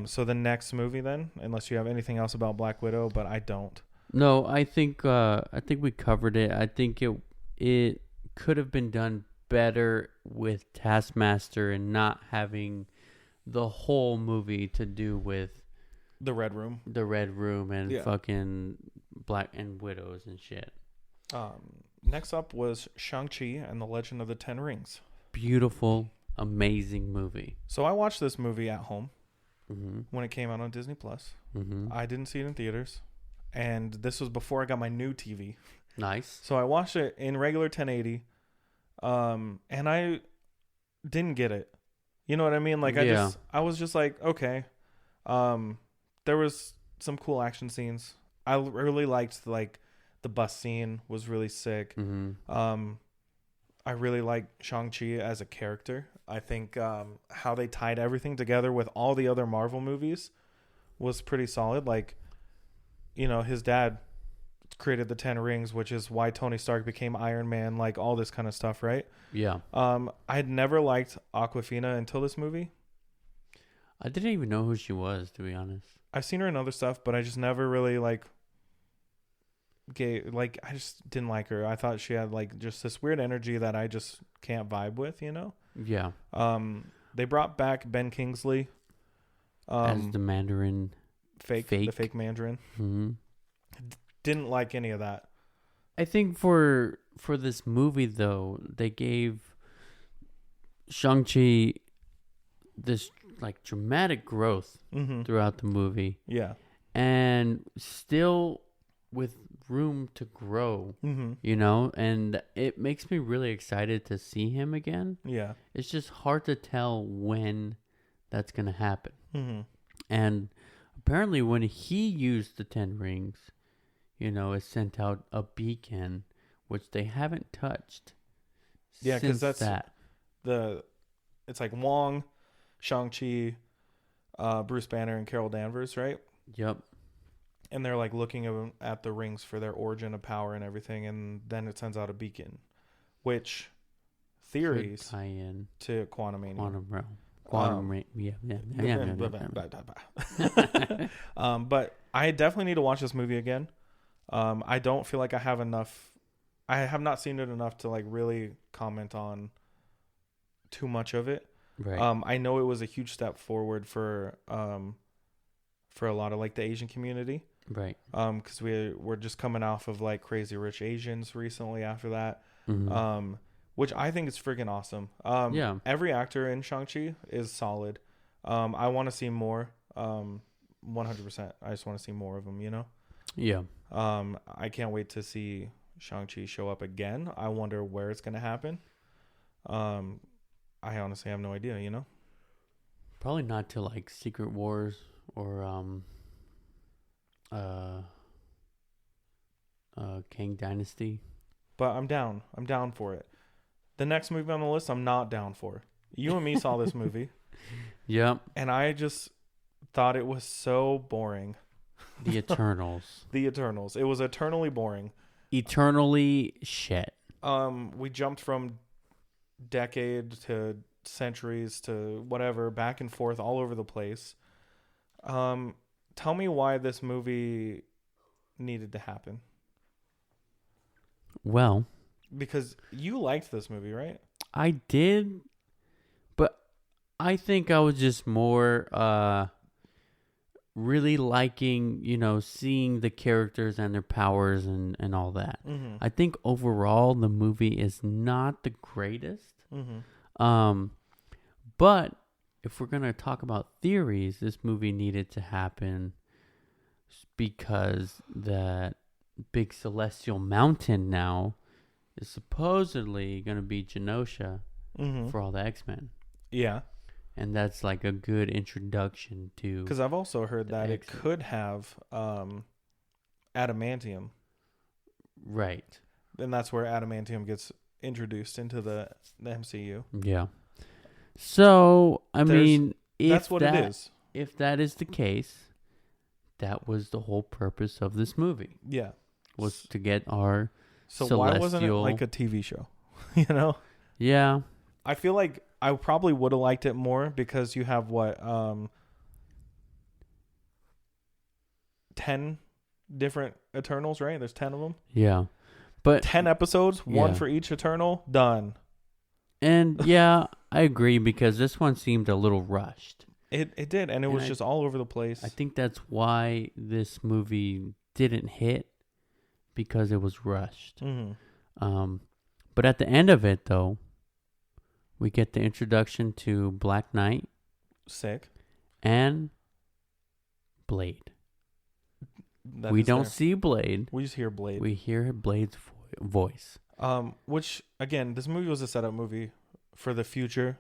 So the next movie then, unless you have anything else about Black Widow, but I don't. No, I think we covered it. I think it could have been done better with Taskmaster and not having the whole movie to do with the Red Room, and fucking Black and Widows and shit. Next up was Shang-Chi and the Legend of the Ten Rings. Beautiful, amazing movie. So I watched this movie at home Mm-hmm. when it came out on Disney Plus. Mm-hmm. I didn't see it in theaters, and this was before I got my new TV. Nice. So I watched it in regular 1080, and I didn't get it. You know what I mean? Like I was just like, okay. There was some cool action scenes. I really liked like the bus scene was really sick. Mm-hmm. I really like Shang-Chi as a character. I think how they tied everything together with all the other Marvel movies was pretty solid. Like, you know, his dad created the 10 Rings, which is why Tony Stark became Iron Man, like all this kind of stuff, right? Yeah. I had never liked Awkwafina until this movie. I didn't even know who she was, to be honest. I've seen her in other stuff, but I just never really I just didn't like her. I thought she had like just this weird energy that I just can't vibe with, you know? Yeah. They brought back Ben Kingsley as the Mandarin. The fake Mandarin. Mm-hmm. Didn't like any of that. I think for this movie though, they gave Shang-Chi this like dramatic growth throughout the movie. Yeah. And still with room to grow, you know, and it makes me really excited to see him again. Yeah. It's just hard to tell when that's going to happen. Mm-hmm. And apparently when he used the 10 rings, you know, it sent out a beacon, which they haven't touched. Yeah, because that's it's like Wong, Shang-Chi, Bruce Banner, and Carol Danvers, right? Yep. And they're like looking at the rings for their origin of power and everything, and then it sends out a beacon, which theories tie in to Quantumania. Quantum realm. Quantum ring. Yeah. But I definitely need to watch this movie again. I don't feel like I have enough. I have not seen it enough to like really comment on too much of it. Right. I know it was a huge step forward for a lot of like the Asian community. Right. Because we're just coming off of like Crazy Rich Asians recently after that. Mm-hmm. Which I think is freaking awesome. Yeah. Every actor in Shang-Chi is solid. I want to see more. 100%. I just want to see more of them, you know? Yeah. I can't wait to see Shang-Chi show up again. I wonder where it's going to happen. I honestly have no idea, you know? Probably not till like Secret Wars or Kang Dynasty. But I'm down. I'm down for it. The next movie on the list, I'm not down for. You and me saw this movie. Yep. And I just thought it was so boring. The Eternals. The Eternals. It was eternally boring. Eternally shit. We jumped from decade to centuries to whatever, back and forth all over the place. Tell me why this movie needed to happen. Well, because you liked this movie, right? I did, but I think I was just more really liking, you know, seeing the characters and their powers and all that. Mm-hmm. I think overall the movie is not the greatest. Mm-hmm. But if we're going to talk about theories, this movie needed to happen because that big celestial mountain now is supposedly going to be Genosha for all the X-Men. Yeah. And that's like a good introduction to... Because I've also heard that X-Men. It could have adamantium. Right. And that's where adamantium gets introduced into the MCU. Yeah. So, I mean... That's what it is. If that is the case, that was the whole purpose of this movie. Yeah. Was to get our So celestial... why wasn't it like a TV show? You know? Yeah. I feel like I probably would have liked it more because you have 10 different Eternals, right? There's 10 of them. Yeah. But 10 episodes, one for each Eternal, done. And yeah, I agree because this one seemed a little rushed. It did, and it was just all over the place. I think that's why this movie didn't hit, because it was rushed. But at the end of it, though, we get the introduction to Black Knight. Sick. And Blade. We don't see Blade. We just hear Blade. We hear Blade's voice. Which, again, this movie was a setup movie for the future.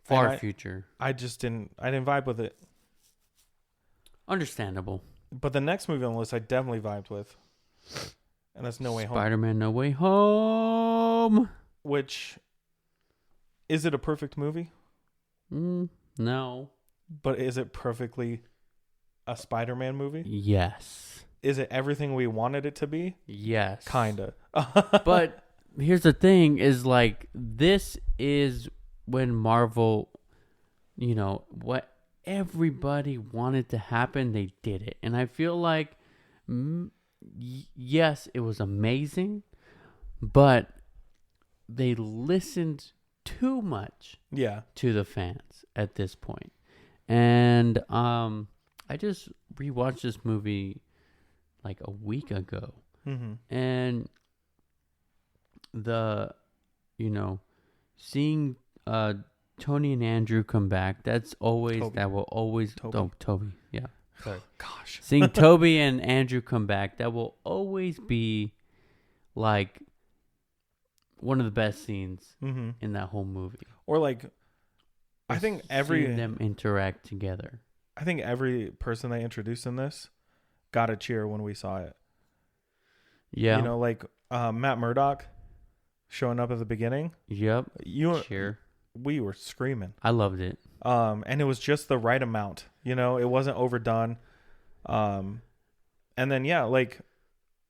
Far future. I didn't vibe with it. Understandable. But the next movie on the list I definitely vibed with. And that's No Way Home. Spider-Man No Way Home. Which, is it a perfect movie? No. But is it perfectly a Spider-Man movie? Yes. Is it everything we wanted it to be? Yes. Kinda. But here's the thing, is like, this is when Marvel, what everybody wanted to happen, they did it. And I feel like, yes, it was amazing, but they listened too much to the fans at this point. And I just rewatched this movie like a week ago. And seeing Tony and Andrew come back, that will always Toby. Yeah. Sorry. Gosh. Seeing Toby and Andrew come back, that will always be like one of the best scenes in that whole movie. Or like, I think seeing them interact together. I think every person they introduced in this got a cheer when we saw it. Yeah. Like Matt Murdock showing up at the beginning. Yep. Cheer. We were screaming. I loved it. And it was just the right amount. It wasn't overdone. And then like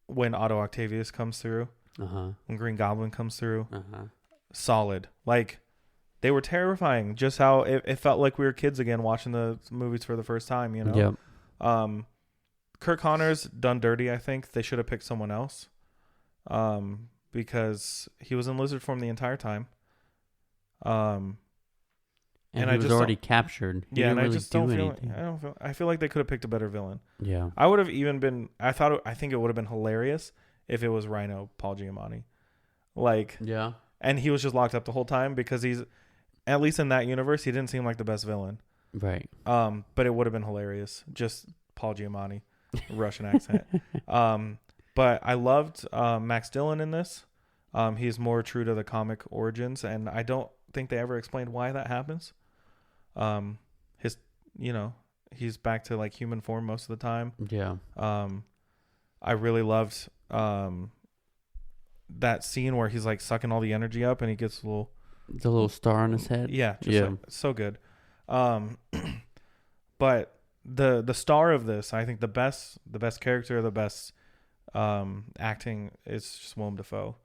when Otto Octavius comes through, when Green Goblin comes through, solid. Like, they were terrifying. Just how it felt like we were kids again watching the movies for the first time. Yep. Kirk Connors done dirty. I think they should have picked someone else. Because he was in lizard form the entire time. And he was already captured. He didn't and really I just don't feel. anything. I feel like they could have picked a better villain. Yeah. I would have even been. I think it would have been hilarious if it was Rhino Paul Giamatti. Like. Yeah. And he was just locked up the whole time because he's, at least in that universe, he didn't seem like the best villain. Right. But it would have been hilarious. Just Paul Giamatti, Russian accent. But I loved Max Dillon in this. He's more true to the comic origins, and I don't think they ever explained why that happens. He's back to like human form most of the time. Yeah. I really loved that scene where he's like sucking all the energy up and he gets the little star on his head. Yeah. Like, so good. But the star of this, I think the best character, the best acting is just Willem Dafoe.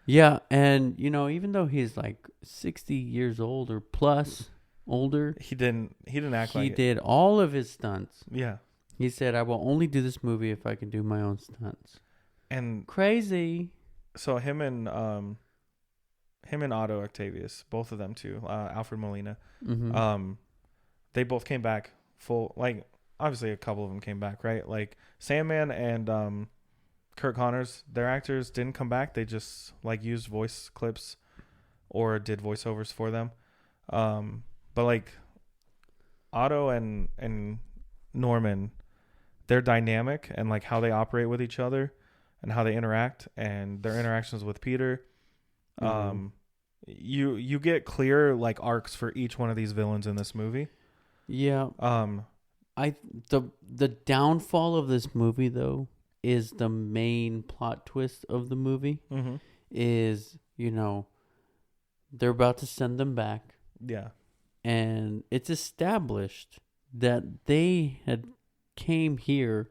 Yeah. And even though he's like 60 years old or plus older, he didn't act like he did all of his stunts. Yeah. He said, I will only do this movie if I can do my own stunts. And crazy. So him and Otto Octavius, both of them too, Alfred Molina, they both came back full. Like, obviously a couple of them came back, right? Like Sandman and Kirk Connors, their actors didn't come back. They just like used voice clips or did voiceovers for them. But like Otto and Norman, their dynamic and like how they operate with each other and how they interact and their interactions with Peter. You get clear like arcs for each one of these villains in this movie. Yeah. The downfall of this movie though is the main plot twist of the movie. Is they're about to send them back. Yeah. And it's established that they had came here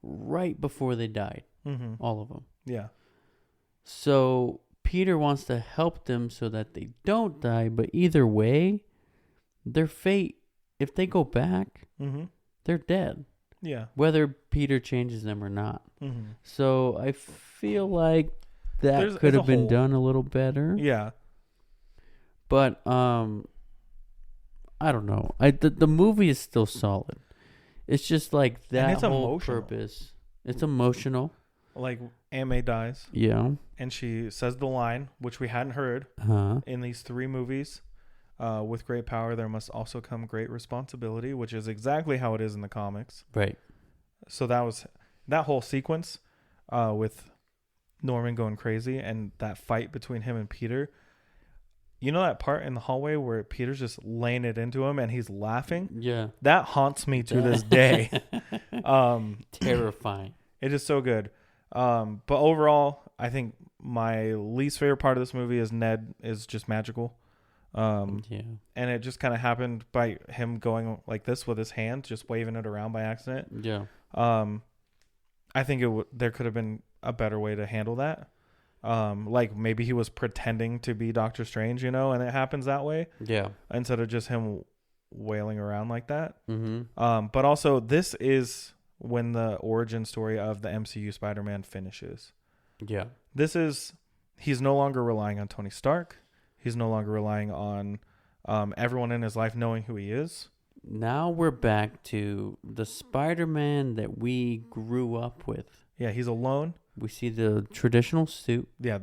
right before they died. All of them. Yeah. So Peter wants to help them so that they don't die, but either way, their fate, if they go back, they're dead. Yeah. Whether Peter changes them or not. So I feel like that could have been done a little better. Yeah. But I don't know. The movie is still solid. It's just like that it's whole emotional. purpose. It's emotional. Like Aunt May dies. Yeah. And she says the line, which we hadn't heard in these 3 movies. With great power, there must also come great responsibility, which is exactly how it is in the comics. Right. So that whole sequence with Norman going crazy and that fight between him and Peter. You know that part in the hallway where Peter's just laying it into him and he's laughing? Yeah. That haunts me to this day. Terrifying. It is so good. But overall, I think my least favorite part of this movie is Ned is just magical. And it just kind of happened by him going like this with his hand, just waving it around by accident. Yeah. I think there could have been a better way to handle that. Like maybe he was pretending to be Doctor Strange, and it happens that way. Yeah. Instead of just him wailing around like that. Mm-hmm. But also this is when the origin story of the MCU Spider-Man finishes. Yeah. He's no longer relying on Tony Stark. He's no longer relying on everyone in his life knowing who he is. Now we're back to the Spider-Man that we grew up with. Yeah, he's alone. We see the traditional suit. Yeah,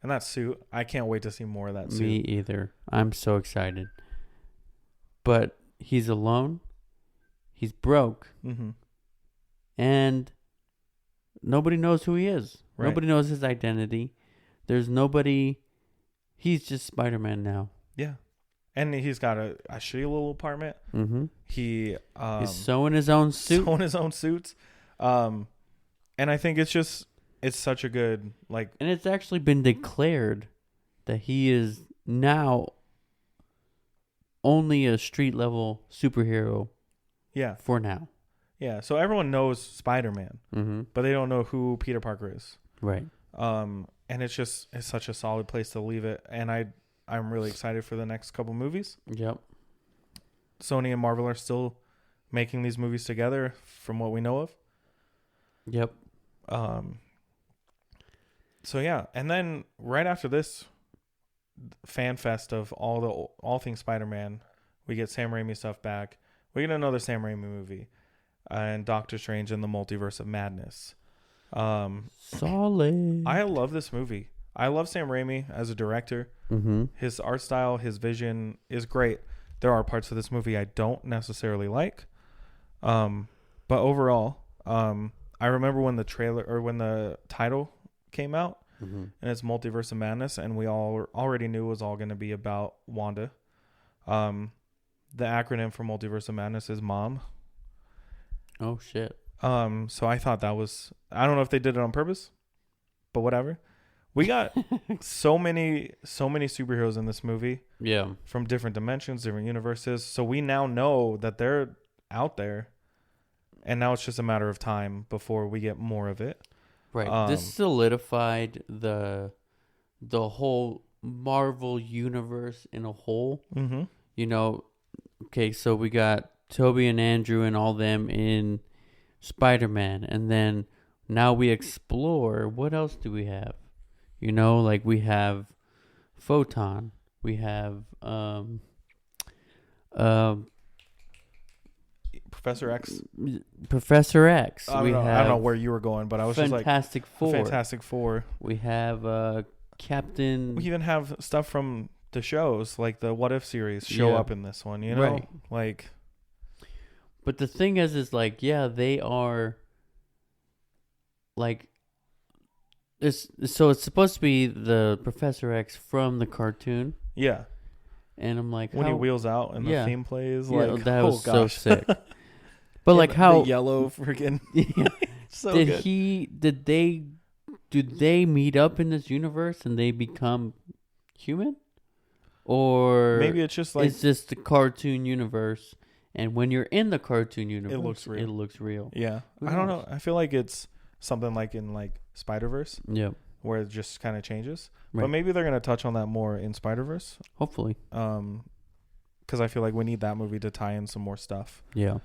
and that suit, I can't wait to see more of that suit. Me either. I'm so excited. But he's alone. He's broke. Mm-hmm. And nobody knows who he is. Right. Nobody knows his identity. There's nobody. He's just Spider-Man now. Yeah. And he's got a shitty little apartment. Mm-hmm. He's sewing his own suit. Sewing his own suits. And I think it's such a good, like... And it's actually been declared that he is now only a street-level superhero. Yeah. For now. Yeah, so everyone knows Spider-Man, mm-hmm. but they don't know who Peter Parker is. Right. And it's such a solid place to leave it. And I'm really excited for the next couple movies. Yep. Sony and Marvel are still making these movies together from what we know of. Yep. So yeah, and then right after this fan fest of all things Spider-Man, we get Sam Raimi stuff back. We get another Sam Raimi movie, and Doctor Strange and the Multiverse of Madness. Solid. I love this movie. I love Sam Raimi as a director. Mm-hmm. His art style, his vision is great. There are parts of this movie I don't necessarily like, but overall, I remember when the trailer or when the title came out, mm-hmm. and it's Multiverse of Madness, and we all already knew it was all going to be about Wanda. The acronym for Multiverse of Madness is MOM. Oh shit. So I thought that was, I don't know if they did it on purpose, but whatever. We got so many superheroes in this movie. Yeah. From different dimensions, different universes. So we now know that they're out there, and now it's just a matter of time before we get more of it. Right. This solidified the whole Marvel universe in a whole. Mm-hmm. Okay, so we got Toby and Andrew and all them in Spider-Man, and then now we explore. What else do we have? Like we have Photon. We have Professor X. Professor X. I don't know where you were going, but I was Fantastic just like Four. Fantastic Four. We have Captain. We even have stuff from the shows, like the What If series, show up in this one. Right. Like. But the thing is like, yeah, they are. Like. It's supposed to be the Professor X from the cartoon. Yeah. And I'm like, when he wheels out and the theme plays, like, that was so sick. But like how the yellow freaking so did good. did they meet up in this universe and they become human? Or maybe it's just like, it's just the cartoon universe, and when you're in the cartoon universe, it looks real. Yeah. I don't know. I feel like it's something like in like Spider-Verse. Yeah. Where it just kind of changes. Right. But maybe they're going to touch on that more in Spider-Verse. Hopefully. Because I feel like we need that movie to tie in some more stuff. Yeah.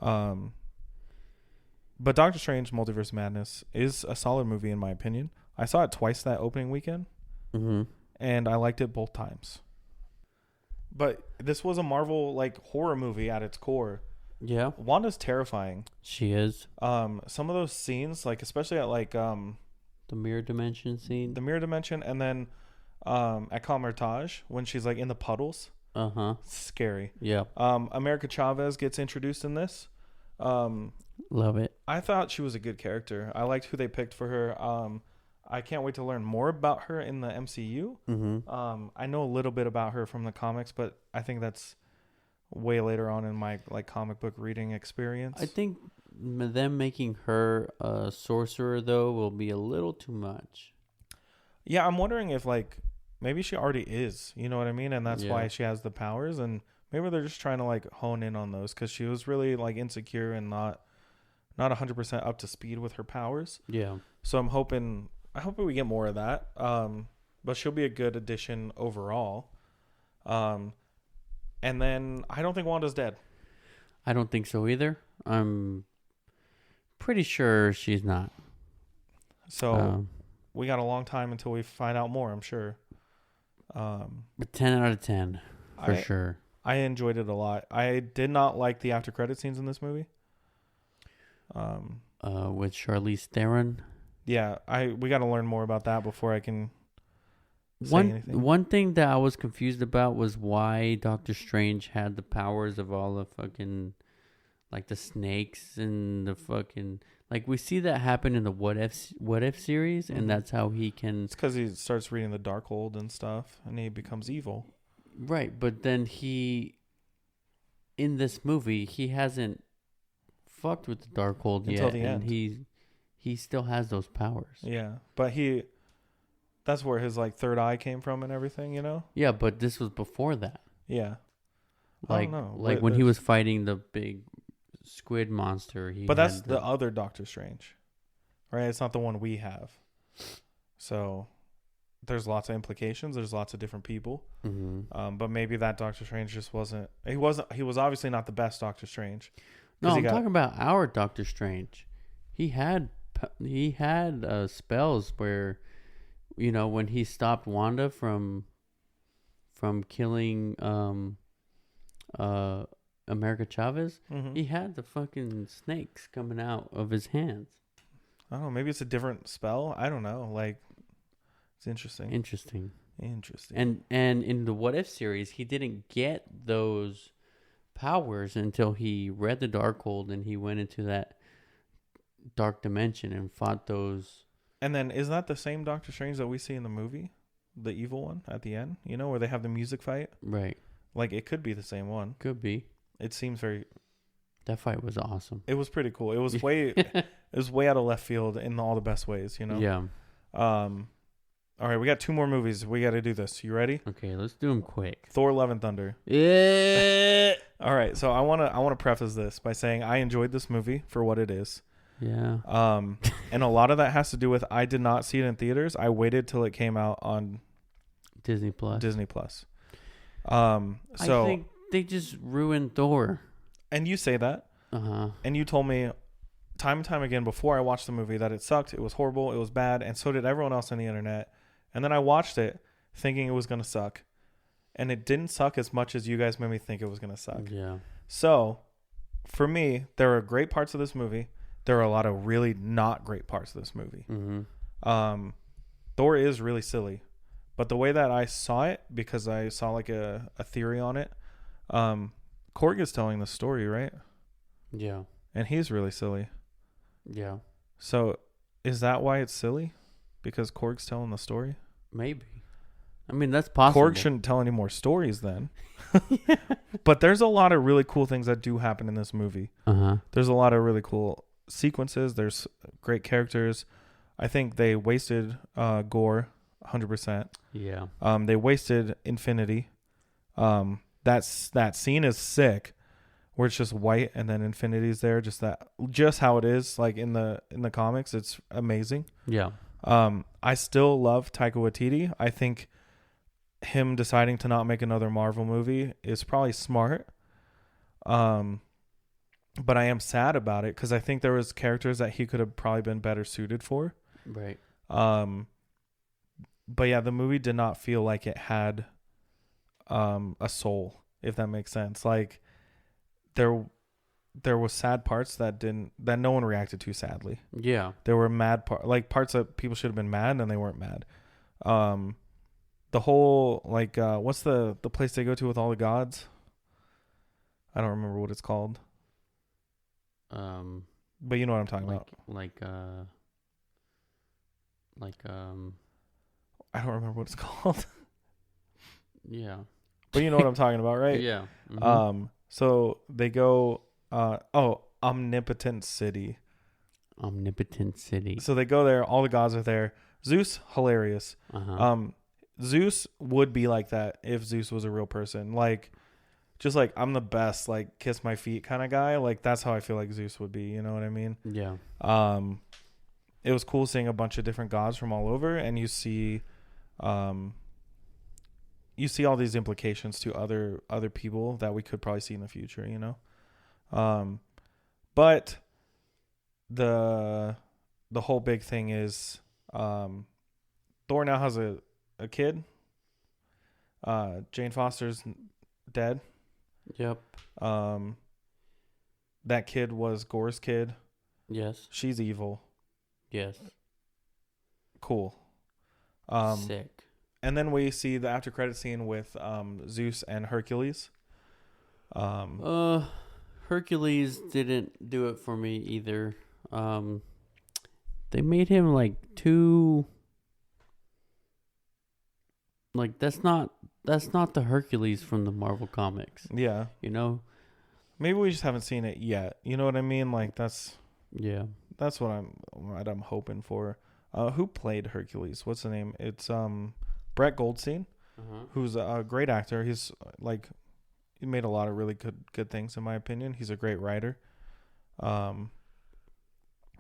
But Doctor Strange Multiverse of Madness is a solid movie in my opinion. I saw it twice that opening weekend. Mm-hmm. And I liked it both times. But this was a Marvel like horror movie at its core. Yeah. Wanda's terrifying. She is. Some of those scenes, like especially at like the mirror dimension scene. The mirror dimension, and then at Comertage when she's like in the puddles. Scary. Yeah. America Chavez gets introduced in this. Love it. I thought she was a good character. I liked who they picked for her. I can't wait to learn more about her in the MCU. I know a little bit about her from the comics, but I think that's way later on in my like comic book reading experience. I think them making her a sorcerer though will be a little too much. Yeah, I'm wondering if like maybe she already is, you know what I mean, and that's why she has the powers, and maybe they're just trying to like hone in on those because she was really like insecure and not 100% up to speed with her powers. Yeah. So I hope we get more of that. But she'll be a good addition overall. And then I don't think Wanda's dead. I don't think so either. I'm pretty sure she's not. So we got a long time until we find out more, I'm sure. 10 out of 10 for sure. I enjoyed it a lot. I did not like the after credit scenes in this movie. With Charlize Theron. Yeah, we got to learn more about that before I can say anything. One thing that I was confused about was why Doctor Strange had the powers of all the fucking, like the snakes and the fucking, like we see that happen in the What If series, and that's how he can. It's because he starts reading the Darkhold and stuff, and he becomes evil. Right, but then in this movie, he hasn't fucked with the Darkhold until yet, the end. And he still has those powers. Yeah, but that's where his like third eye came from and everything, you know? Yeah, but this was before that. Yeah. Like, I don't know. Like when he was fighting the big squid monster. But that's the other Doctor Strange, right? It's not the one we have. So there's lots of implications. There's lots of different people. But maybe that Doctor Strange just wasn't. He was obviously not the best Doctor Strange. No, I'm talking about our Doctor Strange. He had spells where, you know, when he stopped Wanda from killing America Chavez, he had the fucking snakes coming out of his hands. I don't know. Maybe it's a different spell. I don't know. Like, it's interesting. Interesting. And in the What If series, he didn't get those powers until he read the Darkhold and he went into that dark dimension and fought those. And then is that the same Doctor Strange that we see in the movie, the evil one at the end? You know, where they have the music fight. Right. Like it could be the same one. Could be. It seems very. That fight was awesome. It was pretty cool. It was way out of left field in all the best ways. You know. Yeah. All right, we got 2 more movies. We got to do this. You ready? Okay, let's do them quick. Thor: Love and Thunder. Yeah. All right, so I wanna preface this by saying I enjoyed this movie for what it is. Yeah. And a lot of that has to do with I did not see it in theaters. I waited till it came out on Disney Plus. So I think they just ruined Thor. And you say that. And you told me time and time again before I watched the movie that it sucked, it was horrible, it was bad, and so did everyone else on the internet. And then I watched it thinking it was going to suck. And it didn't suck as much as you guys made me think it was going to suck. Yeah. So, for me, there are great parts of this movie. There are a lot of really not great parts of this movie. Thor is really silly. But the way that I saw it, because I saw like a theory on it, Korg is telling the story, right? Yeah. And he's really silly. Yeah. So, is that why it's silly? Because Korg's telling the story? Maybe. I mean, that's possible. Korg shouldn't tell any more stories then. But there's a lot of really cool things that do happen in this movie. There's a lot of really cool sequences. There's great characters. I think they wasted Gore 100%. Yeah. They wasted Infinity. That scene is sick, where it's just white and then Infinity's there. Just how it is, like in the comics. It's amazing. Yeah. I still love Taika Waititi. I think him deciding to not make another Marvel movie is probably smart. But I am sad about it because I think there was characters that he could have probably been better suited for. Right. But yeah, the movie did not feel like it had a soul, if that makes sense. Like there was sad parts that no one reacted to sadly. Yeah. There were mad parts that people should have been mad and they weren't mad. The whole what's the place they go to with all the gods? I don't remember what it's called. But you know what I'm talking about. I don't remember what it's called. Yeah. But you know what I'm talking about, right? Yeah. Mm-hmm. So they go Omnipotent City. Omnipotent City. So they go there, all the gods are there. Zeus, hilarious. Uh-huh. Zeus would be like that if Zeus was a real person. Like, just like, I'm the best, like, kiss my feet kind of guy. Like, that's how I feel like Zeus would be. You know what I mean? Yeah. It was cool seeing a bunch of different gods from all over, and you see all these implications to other people that we could probably see in the future, you know? But the whole big thing is Thor now has a kid. Jane Foster's dead. Yep. That kid was Gore's kid. Yes. She's evil. Yes. Cool. Sick. And then we see the after credit scene with Zeus and Hercules. Hercules didn't do it for me either. They made him like too. Like that's not the Hercules from the Marvel comics. Yeah. You know? Maybe we just haven't seen it yet. You know what I mean? Like that's what I'm hoping for. Who played Hercules? What's the name? It's Brett Goldstein, who's a great actor. He's he made a lot of really good things in my opinion. He's a great writer.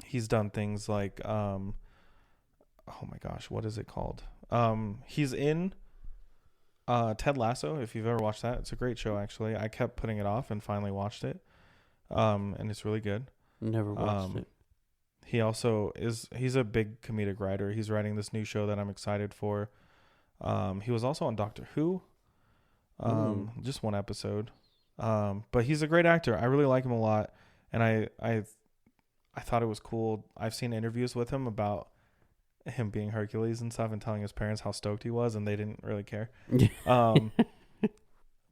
He's done things like oh my gosh, what is it called? He's in Ted Lasso, if you've ever watched that. It's a great show actually. I kept putting it off and finally watched it. And it's really good. Never watched it. He also he's a big comedic writer. He's writing this new show that I'm excited for. He was also on Doctor Who. Just one episode. But he's a great actor. I really like him a lot. And I thought it was cool. I've seen interviews with him about him being Hercules and stuff and telling his parents how stoked he was, and they didn't really care.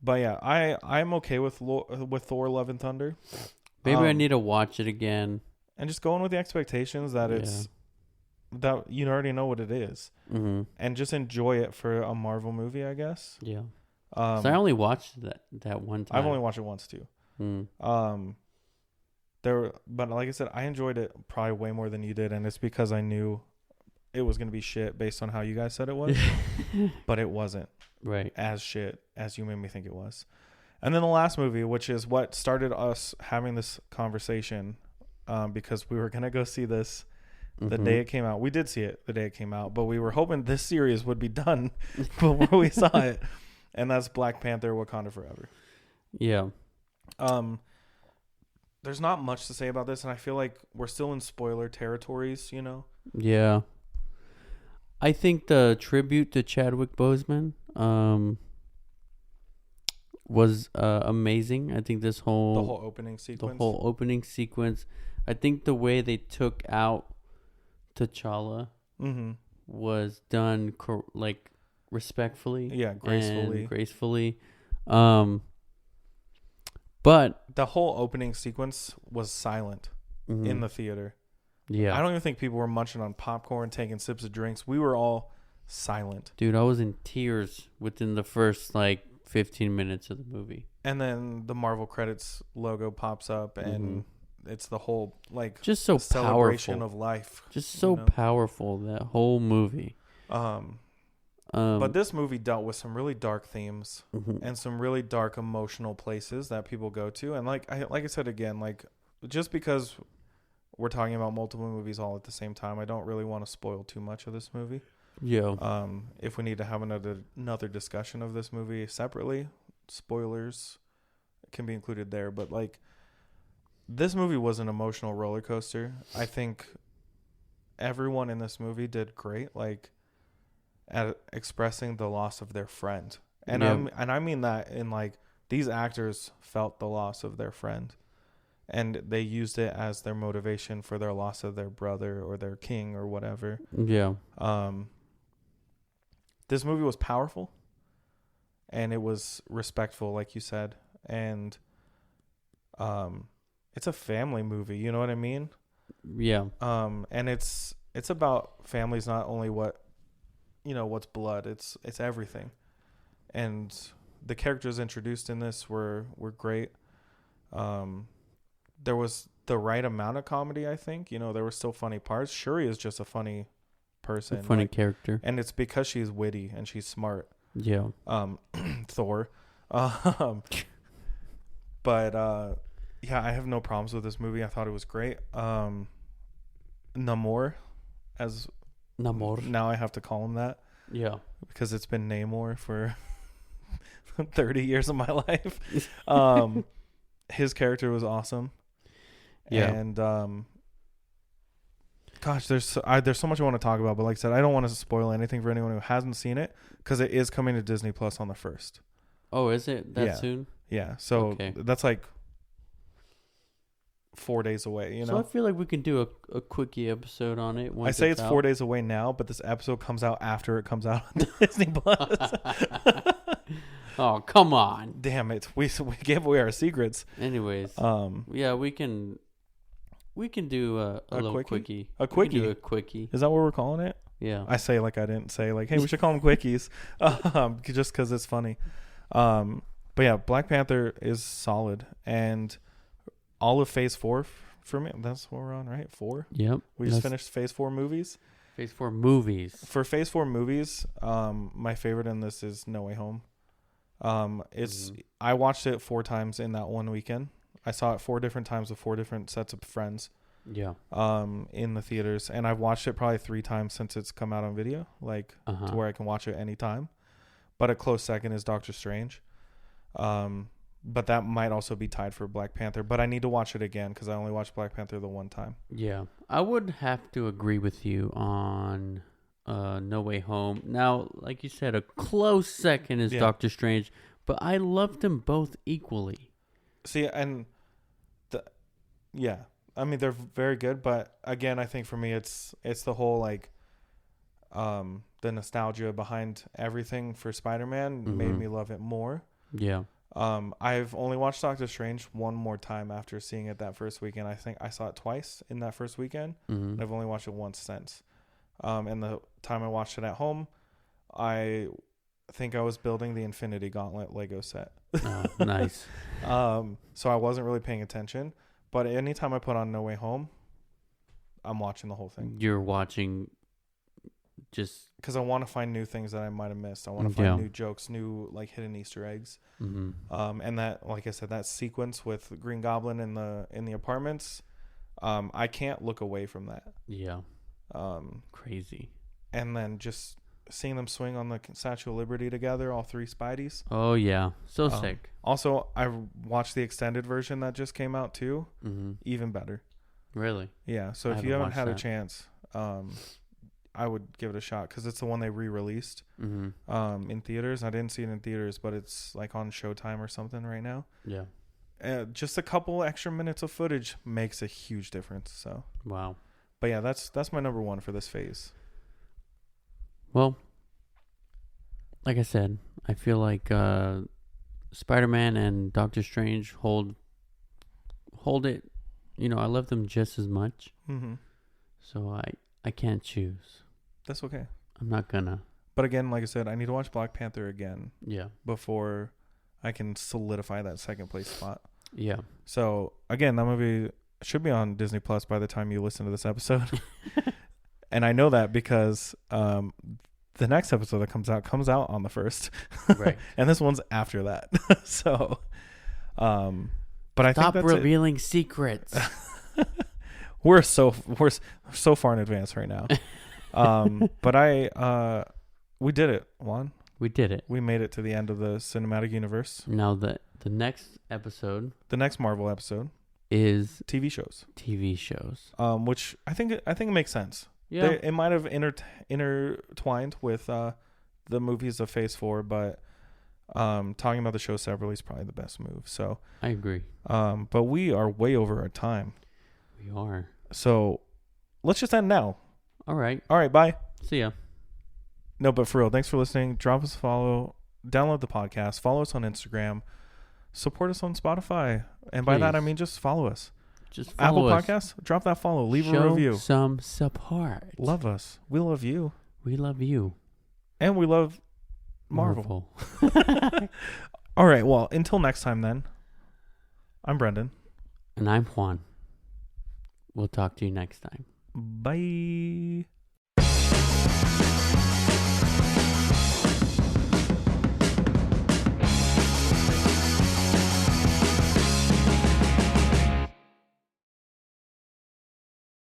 But yeah, I'm okay with Thor Love and Thunder. Maybe I need to watch it again. And just going with the expectations that that you already know what it is. Mm-hmm. And just enjoy it for a Marvel movie, I guess. Yeah. So I only watched that one time. I've only watched it once too. But like I said, I enjoyed it probably way more than you did, and it's because I knew it was gonna be shit based on how you guys said it was. But it wasn't as shit as you made me think it was. And then the last movie, which is what started us having this conversation, because we were gonna go see this the day it came out. We did see it the day it came out, but we were hoping this series would be done before we saw it. And that's Black Panther: Wakanda Forever. Yeah. There's not much to say about this, and I feel like we're still in spoiler territories, you know? Yeah. I think the tribute to Chadwick Boseman was amazing. I think the whole opening sequence. I think the way they took out T'Challa was done respectfully. Yeah, gracefully. But the whole opening sequence was silent in the theater. Yeah. I don't even think people were munching on popcorn, taking sips of drinks. We were all silent. Dude, I was in tears within the first 15 minutes of the movie. And then the Marvel credits logo pops up and it's the whole just so celebration powerful of life. Just so powerful, that whole movie. But this movie dealt with some really dark themes and some really dark emotional places that people go to. And like I said again, just because we're talking about multiple movies all at the same time, I don't really want to spoil too much of this movie. Yeah. If we need to have another discussion of this movie separately, spoilers can be included there. But this movie was an emotional roller coaster. I think everyone in this movie did great. At expressing the loss of their friend And I mean that in like, these actors felt the loss of their friend, and they used it as their motivation for their loss of their brother or their king or whatever. Yeah. This movie was powerful, and it was respectful, like you said, and it's a family movie. You know what I mean? Yeah. And it's about families, not only what's blood. It's everything, and the characters introduced in this were great. There was the right amount of comedy, I think. There were still funny parts. Shuri is just a funny person. A funny character. And it's because she's witty and she's smart. Yeah. Thor. But yeah, I have no problems with this movie. I thought it was great. Namor, now I have to call him that. Yeah. Because it's been Namor for 30 years of my life. His character was awesome. Yeah. And gosh, there's so much I want to talk about, but like I said, I don't want to spoil anything for anyone who hasn't seen it, because it is coming to Disney Plus on the 1st. Oh, is it that soon? Yeah. So that's like 4 days away. So I feel like we can do a quickie episode on it. I say it's 4 days away now, but this episode comes out after it comes out on Disney Plus. Oh, come on! Damn it, we gave away our secrets. Anyways, yeah, we can do a little quickie. A quickie. We can do a quickie. Is that what we're calling it? Yeah. I say like I didn't say like, hey, we should call them quickies, just because it's funny. But yeah, Black Panther is solid, and all of Phase 4 for me. That's what we're on, right? 4. Yep. We just finished Phase 4 movies. Phase 4 movies. For Phase 4 movies, my favorite in this is No Way Home. I watched it 4 times in that one weekend. I saw it 4 different times with 4 different sets of friends. Yeah. In the theaters, and I've watched it probably 3 times since it's come out on video, like to where I can watch it anytime. But a close second is Doctor Strange. But that might also be tied for Black Panther. But I need to watch it again because I only watched Black Panther the one time. Yeah, I would have to agree with you on No Way Home. Now, like you said, a close second is Doctor Strange, but I loved them both equally. See, and I mean, they're very good, but again, I think for me, it's the whole like, the nostalgia behind everything for Spider-Man made me love it more. Yeah. I've only watched Doctor Strange one more time after seeing it that first weekend. I think I saw it twice in that first weekend. And I've only watched it once since. And the time I watched it at home, I think I was building the Infinity Gauntlet Lego set. Oh, nice. So I wasn't really paying attention. But anytime I put on No Way Home, I'm watching the whole thing. You're watching just... Because I want to find new things that I might have missed. I want to find new jokes, new like hidden Easter eggs. And that, like I said, that sequence with Green Goblin in the apartments, I can't look away from that. Yeah. Crazy. And then just seeing them swing on the Statue of Liberty together, all 3 Spideys. Oh, yeah. So sick. Also, I watched the extended version that just came out, too. Even better. Really? Yeah. So if you haven't had a chance, I would give it a shot because it's the one they re-released in theaters. I didn't see it in theaters, but it's like on Showtime or something right now. Yeah. Just a couple extra minutes of footage makes a huge difference. So wow. But yeah, that's my number 1 for this phase. Well, like I said, I feel like Spider-Man and Doctor Strange hold it. You know, I love them just as much. So I can't choose. That's okay. I'm not gonna. But again, like I said, I need to watch Black Panther again. Yeah. Before I can solidify that second place spot. Yeah. So again, that movie should be on Disney Plus by the time you listen to this episode. And I know that because the next episode that comes out on the 1st. Right. And this one's after that. So but I think that's revealing secrets. We're so far in advance right now. But we did it, Juan. We did it. We made it to the end of the cinematic universe. Now the next episode, the next Marvel episode, is TV shows. Which I think it makes sense. Yeah. It might have intertwined with the movies of Phase 4, but talking about the show separately is probably the best move. So I agree. But we are way over our time. We are. So let's just end now. All right. Bye. See ya. No, but for real, thanks for listening. Drop us a follow, download the podcast, follow us on Instagram, support us on Spotify. And by that, I mean just follow us. Just follow Apple us. Podcasts, drop that follow, leave Show a review. Some support. Love us. We love you. We love you. And we love Marvel. All right, well, until next time then, I'm Brendan. And I'm Juan. We'll talk to you next time. Bye.